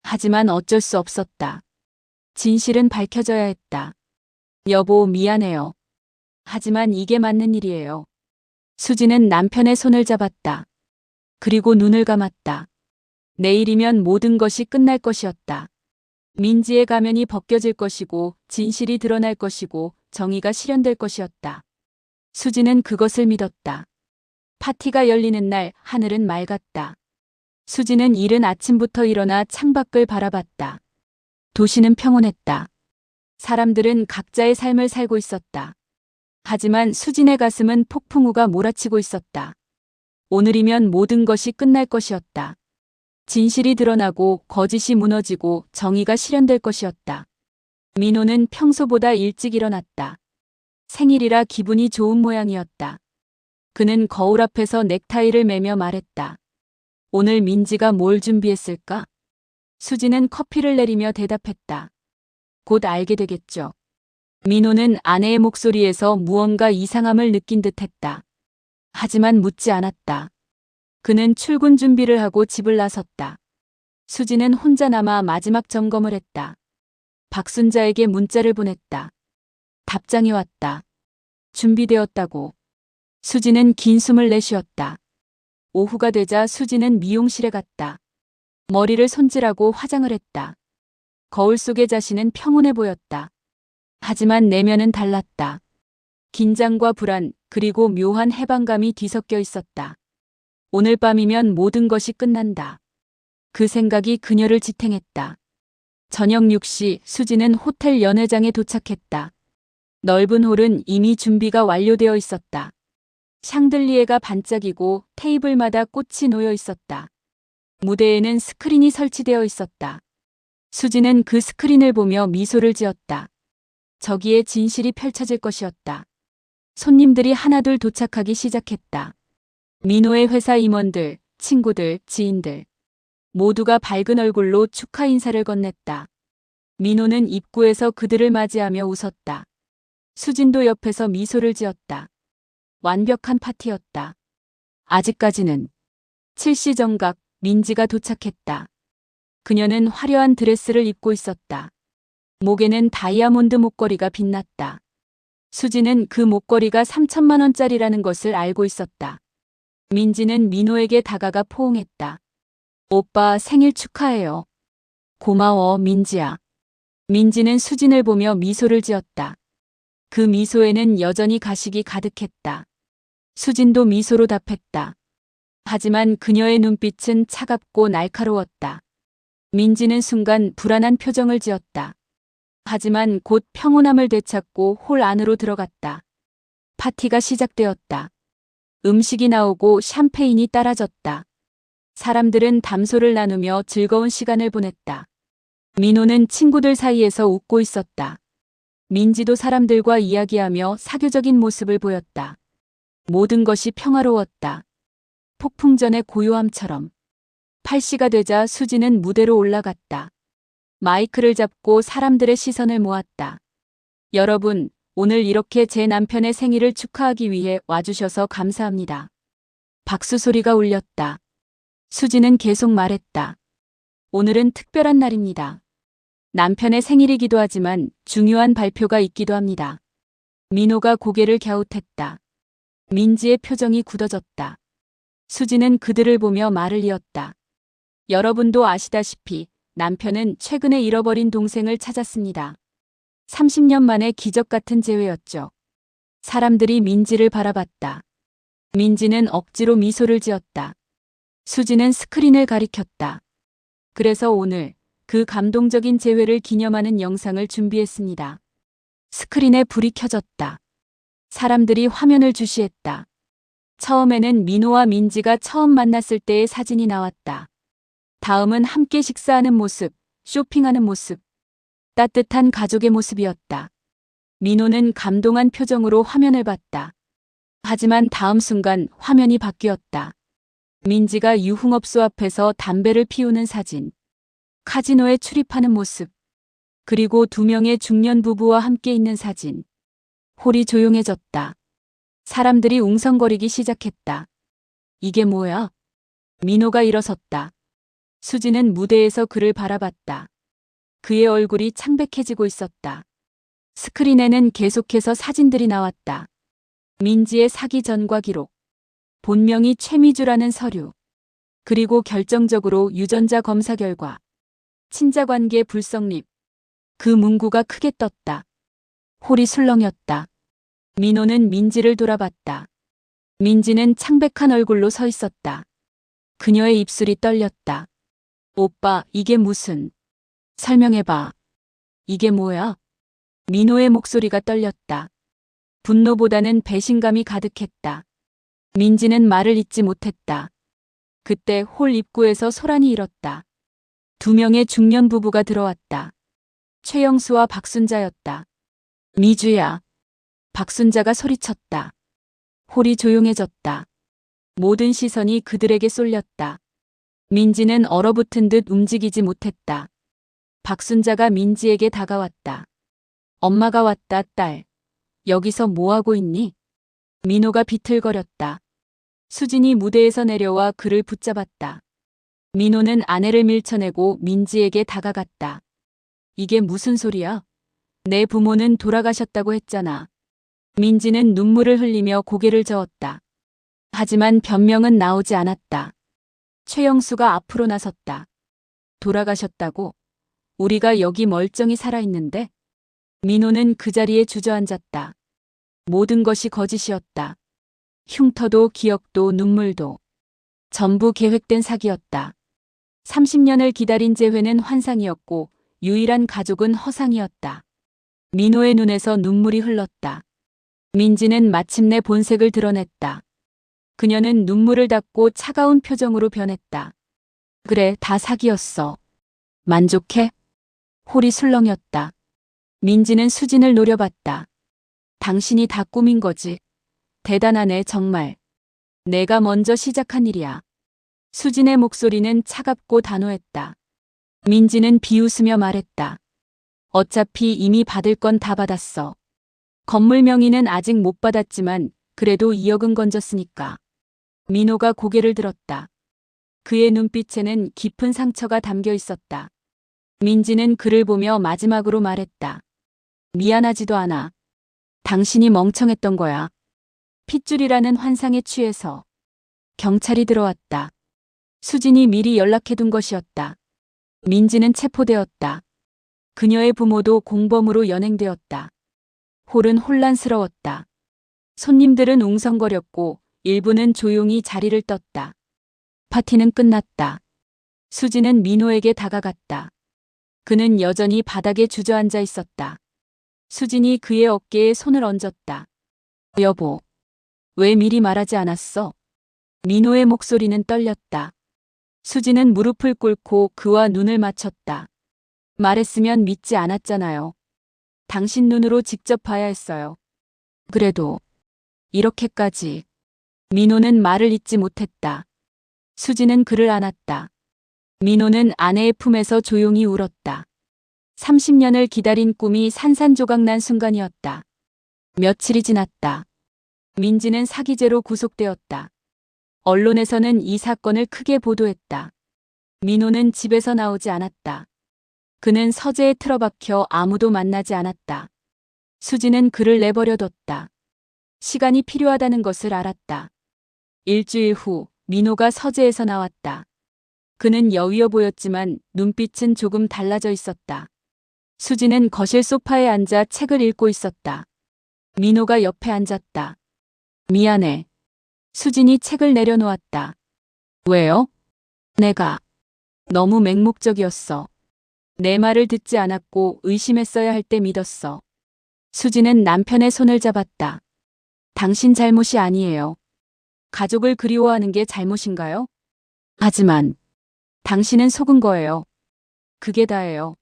하지만 어쩔 수 없었다. 진실은 밝혀져야 했다. 여보, 미안해요. 하지만 이게 맞는 일이에요. 수지는 남편의 손을 잡았다. 그리고 눈을 감았다. 내일이면 모든 것이 끝날 것이었다. 민지의 가면이 벗겨질 것이고 진실이 드러날 것이고 정의가 실현될 것이었다. 수지는 그것을 믿었다. 파티가 열리는 날 하늘은 맑았다. 수지는 이른 아침부터 일어나 창밖을 바라봤다. 도시는 평온했다. 사람들은 각자의 삶을 살고 있었다. 하지만 수진의 가슴은 폭풍우가 몰아치고 있었다. 오늘이면 모든 것이 끝날 것이었다. 진실이 드러나고 거짓이 무너지고 정의가 실현될 것이었다. 민호는 평소보다 일찍 일어났다. 생일이라 기분이 좋은 모양이었다. 그는 거울 앞에서 넥타이를 매며 말했다. 오늘 민지가 뭘 준비했을까? 수지는 커피를 내리며 대답했다. 곧 알게 되겠죠. 민호는 아내의 목소리에서 무언가 이상함을 느낀 듯했다. 하지만 묻지 않았다. 그는 출근 준비를 하고 집을 나섰다. 수지는 혼자 남아 마지막 점검을 했다. 박순자에게 문자를 보냈다. 답장이 왔다. 준비되었다고. 수지는 긴 숨을 내쉬었다. 오후가 되자 수지는 미용실에 갔다. 머리를 손질하고 화장을 했다. 거울 속의 자신은 평온해 보였다. 하지만 내면은 달랐다. 긴장과 불안, 그리고 묘한 해방감이 뒤섞여 있었다. 오늘 밤이면 모든 것이 끝난다. 그 생각이 그녀를 지탱했다. 저녁 6시 수지는 호텔 연회장에 도착했다. 넓은 홀은 이미 준비가 완료되어 있었다. 샹들리에가 반짝이고 테이블마다 꽃이 놓여 있었다. 무대에는 스크린이 설치되어 있었다. 수지는 그 스크린을 보며 미소를 지었다. 저기에 진실이 펼쳐질 것이었다. 손님들이 하나둘 도착하기 시작했다. 민호의 회사 임원들, 친구들, 지인들. 모두가 밝은 얼굴로 축하 인사를 건넸다. 민호는 입구에서 그들을 맞이하며 웃었다. 수진도 옆에서 미소를 지었다. 완벽한 파티였다. 아직까지는. 7시 정각 민지가 도착했다. 그녀는 화려한 드레스를 입고 있었다. 목에는 다이아몬드 목걸이가 빛났다. 수지는 그 목걸이가 3천만 원짜리라는 것을 알고 있었다. 민지는 민호에게 다가가 포옹했다. 오빠 생일 축하해요. 고마워, 민지야. 민지는 수진을 보며 미소를 지었다. 그 미소에는 여전히 가식이 가득했다. 수진도 미소로 답했다. 하지만 그녀의 눈빛은 차갑고 날카로웠다. 민지는 순간 불안한 표정을 지었다. 하지만 곧 평온함을 되찾고 홀 안으로 들어갔다. 파티가 시작되었다. 음식이 나오고 샴페인이 따라졌다. 사람들은 담소를 나누며 즐거운 시간을 보냈다. 민호는 친구들 사이에서 웃고 있었다. 민지도 사람들과 이야기하며 사교적인 모습을 보였다. 모든 것이 평화로웠다. 폭풍 전의 고요함처럼. 8시가 되자 수지는 무대로 올라갔다. 마이크를 잡고 사람들의 시선을 모았다. 여러분, 오늘 이렇게 제 남편의 생일을 축하하기 위해 와주셔서 감사합니다. 박수 소리가 울렸다. 수지는 계속 말했다. 오늘은 특별한 날입니다. 남편의 생일이기도 하지만 중요한 발표가 있기도 합니다. 민호가 고개를 갸웃했다. 민지의 표정이 굳어졌다. 수지는 그들을 보며 말을 이었다. 여러분도 아시다시피 남편은 최근에 잃어버린 동생을 찾았습니다. 30년 만에 기적 같은 재회였죠. 사람들이 민지를 바라봤다. 민지는 억지로 미소를 지었다. 수지는 스크린을 가리켰다. 그래서 오늘 그 감동적인 재회를 기념하는 영상을 준비했습니다. 스크린에 불이 켜졌다. 사람들이 화면을 주시했다. 처음에는 민호와 민지가 처음 만났을 때의 사진이 나왔다. 다음은 함께 식사하는 모습, 쇼핑하는 모습, 따뜻한 가족의 모습이었다. 민호는 감동한 표정으로 화면을 봤다. 하지만 다음 순간 화면이 바뀌었다. 민지가 유흥업소 앞에서 담배를 피우는 사진, 카지노에 출입하는 모습, 그리고 2명의 중년 부부와 함께 있는 사진. 홀이 조용해졌다. 사람들이 웅성거리기 시작했다. 이게 뭐야? 민호가 일어섰다. 수지는 무대에서 그를 바라봤다. 그의 얼굴이 창백해지고 있었다. 스크린에는 계속해서 사진들이 나왔다. 민지의 사기 전과 기록, 본명이 최미주라는 서류, 그리고 결정적으로 유전자 검사 결과, 친자관계 불성립. 그 문구가 크게 떴다. 홀이 술렁였다. 민호는 민지를 돌아봤다. 민지는 창백한 얼굴로 서 있었다. 그녀의 입술이 떨렸다. 오빠, 이게 무슨... 설명해봐. 이게 뭐야? 민호의 목소리가 떨렸다. 분노보다는 배신감이 가득했다. 민지는 말을 잇지 못했다. 그때 홀 입구에서 소란이 일었다. 2명의 중년 부부가 들어왔다. 최영수와 박순자였다. 미주야. 박순자가 소리쳤다. 홀이 조용해졌다. 모든 시선이 그들에게 쏠렸다. 민지는 얼어붙은 듯 움직이지 못했다. 박순자가 민지에게 다가왔다. 엄마가 왔다, 딸. 여기서 뭐하고 있니? 민호가 비틀거렸다. 수진이 무대에서 내려와 그를 붙잡았다. 민호는 아내를 밀쳐내고 민지에게 다가갔다. 이게 무슨 소리야? 내 부모는 돌아가셨다고 했잖아. 민지는 눈물을 흘리며 고개를 저었다. 하지만 변명은 나오지 않았다. 최영수가 앞으로 나섰다. 돌아가셨다고? 우리가 여기 멀쩡히 살아있는데? 민호는 그 자리에 주저앉았다. 모든 것이 거짓이었다. 흉터도 기억도 눈물도. 전부 계획된 사기였다. 30년을 기다린 재회는 환상이었고 유일한 가족은 허상이었다. 민호의 눈에서 눈물이 흘렀다. 민지는 마침내 본색을 드러냈다. 그녀는 눈물을 닦고 차가운 표정으로 변했다. 그래, 다 사기였어. 만족해? 홀이 술렁였다. 민지는 수진을 노려봤다. 당신이 다 꾸민 거지. 대단하네, 정말. 내가 먼저 시작한 일이야. 수진의 목소리는 차갑고 단호했다. 민지는 비웃으며 말했다. 어차피 이미 받을 건 다 받았어. 건물 명의는 아직 못 받았지만 그래도 2억은 건졌으니까. 민호가 고개를 들었다. 그의 눈빛에는 깊은 상처가 담겨 있었다. 민지는 그를 보며 마지막으로 말했다. 미안하지도 않아. 당신이 멍청했던 거야. 핏줄이라는 환상에 취해서. 경찰이 들어왔다. 수진이 미리 연락해둔 것이었다. 민지는 체포되었다. 그녀의 부모도 공범으로 연행되었다. 홀은 혼란스러웠다. 손님들은 웅성거렸고 일부는 조용히 자리를 떴다. 파티는 끝났다. 수진은 민호에게 다가갔다. 그는 여전히 바닥에 주저앉아 있었다. 수진이 그의 어깨에 손을 얹었다. 여보, 왜 미리 말하지 않았어? 민호의 목소리는 떨렸다. 수진은 무릎을 꿇고 그와 눈을 맞췄다. 말했으면 믿지 않았잖아요. 당신 눈으로 직접 봐야 했어요. 그래도 이렇게까지 민호는 말을 잇지 못했다. 수지는 그를 안았다. 민호는 아내의 품에서 조용히 울었다. 30년을 기다린 꿈이 산산조각난 순간이었다. 며칠이 지났다. 민지는 사기죄로 구속되었다. 언론에서는 이 사건을 크게 보도했다. 민호는 집에서 나오지 않았다. 그는 서재에 틀어박혀 아무도 만나지 않았다. 수지는 그를 내버려뒀다. 시간이 필요하다는 것을 알았다. 일주일 후 민호가 서재에서 나왔다. 그는 여위어 보였지만 눈빛은 조금 달라져 있었다. 수지는 거실 소파에 앉아 책을 읽고 있었다. 민호가 옆에 앉았다. 미안해. 수진이 책을 내려놓았다. 왜요? 내가 너무 맹목적이었어. 내 말을 듣지 않았고 의심했어야 할 때 믿었어. 수지는 남편의 손을 잡았다. 당신 잘못이 아니에요. 가족을 그리워하는 게 잘못인가요? 하지만 당신은 속은 거예요. 그게 다예요.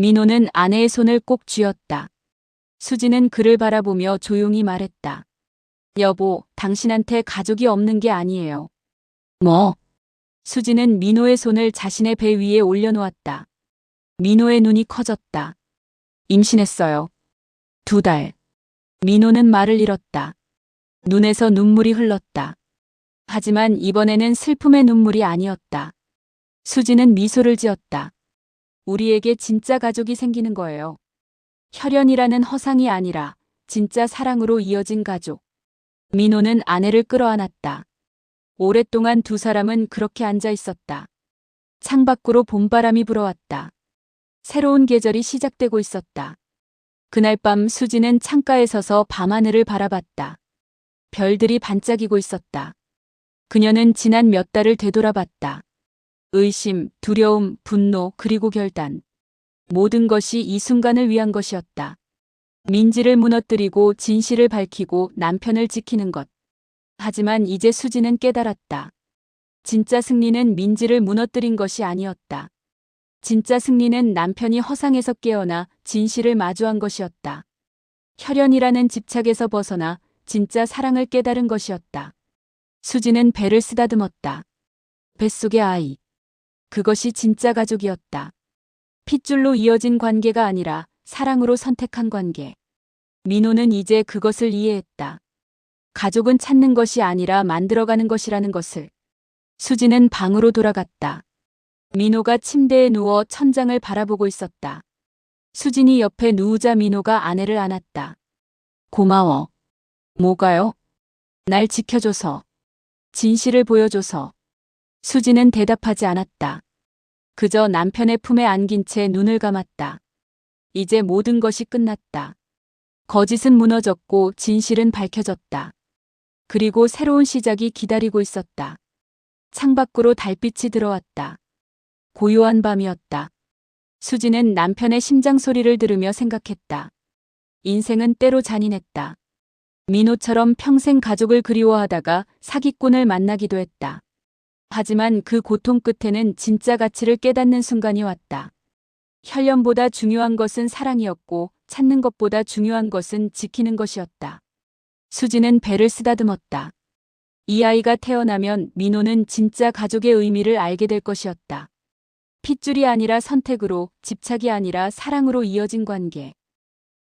민호는 아내의 손을 꼭 쥐었다. 수지는 그를 바라보며 조용히 말했다. 여보, 당신한테 가족이 없는 게 아니에요. 뭐? 수지는 민호의 손을 자신의 배 위에 올려놓았다. 민호의 눈이 커졌다. 임신했어요. 2달. 민호는 말을 잃었다. 눈에서 눈물이 흘렀다. 하지만 이번에는 슬픔의 눈물이 아니었다. 수지는 미소를 지었다. 우리에게 진짜 가족이 생기는 거예요. 혈연이라는 허상이 아니라 진짜 사랑으로 이어진 가족. 민호는 아내를 끌어안았다. 오랫동안 두 사람은 그렇게 앉아 있었다. 창밖으로 봄바람이 불어왔다. 새로운 계절이 시작되고 있었다. 그날 밤 수지는 창가에 서서 밤하늘을 바라봤다. 별들이 반짝이고 있었다. 그녀는 지난 몇 달을 되돌아봤다. 의심, 두려움, 분노, 그리고 결단. 모든 것이 이 순간을 위한 것이었다. 민지를 무너뜨리고 진실을 밝히고 남편을 지키는 것. 하지만 이제 수지는 깨달았다. 진짜 승리는 민지를 무너뜨린 것이 아니었다. 진짜 승리는 남편이 허상에서 깨어나 진실을 마주한 것이었다. 혈연이라는 집착에서 벗어나 진짜 사랑을 깨달은 것이었다. 수지는 배를 쓰다듬었다. 뱃속의 아이. 그것이 진짜 가족이었다. 핏줄로 이어진 관계가 아니라 사랑으로 선택한 관계. 민호는 이제 그것을 이해했다. 가족은 찾는 것이 아니라 만들어가는 것이라는 것을. 수지는 방으로 돌아갔다. 민호가 침대에 누워 천장을 바라보고 있었다. 수진이 옆에 누우자 민호가 아내를 안았다. 고마워. 뭐가요? 날 지켜줘서. 진실을 보여줘서. 수지는 대답하지 않았다. 그저 남편의 품에 안긴 채 눈을 감았다. 이제 모든 것이 끝났다. 거짓은 무너졌고 진실은 밝혀졌다. 그리고 새로운 시작이 기다리고 있었다. 창밖으로 달빛이 들어왔다. 고요한 밤이었다. 수지는 남편의 심장 소리를 들으며 생각했다. 인생은 때로 잔인했다. 민호처럼 평생 가족을 그리워하다가 사기꾼을 만나기도 했다. 하지만 그 고통 끝에는 진짜 가치를 깨닫는 순간이 왔다. 혈연보다 중요한 것은 사랑이었고 찾는 것보다 중요한 것은 지키는 것이었다. 수지는 배를 쓰다듬었다. 이 아이가 태어나면 민호는 진짜 가족의 의미를 알게 될 것이었다. 핏줄이 아니라 선택으로, 집착이 아니라 사랑으로 이어진 관계.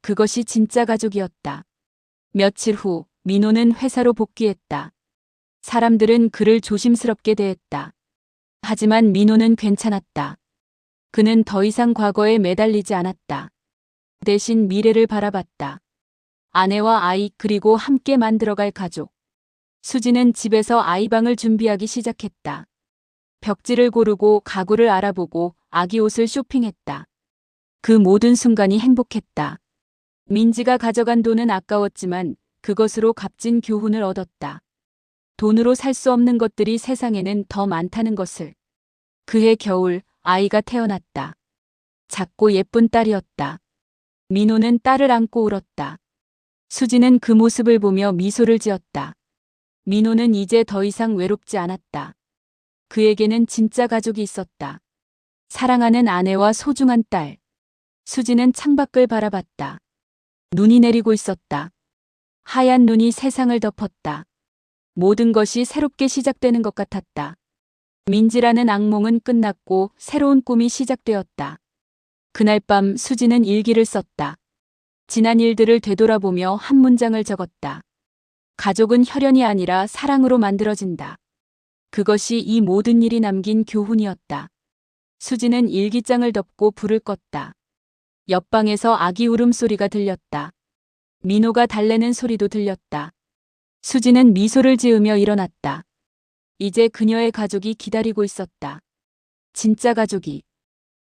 그것이 진짜 가족이었다. 며칠 후 민호는 회사로 복귀했다. 사람들은 그를 조심스럽게 대했다. 하지만 민호는 괜찮았다. 그는 더 이상 과거에 매달리지 않았다. 대신 미래를 바라봤다. 아내와 아이 그리고 함께 만들어갈 가족. 수지는 집에서 아이방을 준비하기 시작했다. 벽지를 고르고 가구를 알아보고 아기 옷을 쇼핑했다. 그 모든 순간이 행복했다. 민지가 가져간 돈은 아까웠지만 그것으로 값진 교훈을 얻었다. 돈으로 살 수 없는 것들이 세상에는 더 많다는 것을. 그해 겨울 아이가 태어났다. 작고 예쁜 딸이었다. 민호는 딸을 안고 울었다. 수지는 그 모습을 보며 미소를 지었다. 민호는 이제 더 이상 외롭지 않았다. 그에게는 진짜 가족이 있었다. 사랑하는 아내와 소중한 딸. 수지는 창밖을 바라봤다. 눈이 내리고 있었다. 하얀 눈이 세상을 덮었다. 모든 것이 새롭게 시작되는 것 같았다. 민지라는 악몽은 끝났고 새로운 꿈이 시작되었다. 그날 밤 수지는 일기를 썼다. 지난 일들을 되돌아보며 한 문장을 적었다. 가족은 혈연이 아니라 사랑으로 만들어진다. 그것이 이 모든 일이 남긴 교훈이었다. 수지는 일기장을 덮고 불을 껐다. 옆방에서 아기 울음소리가 들렸다. 민호가 달래는 소리도 들렸다. 수지는 미소를 지으며 일어났다. 이제 그녀의 가족이 기다리고 있었다. 진짜 가족이.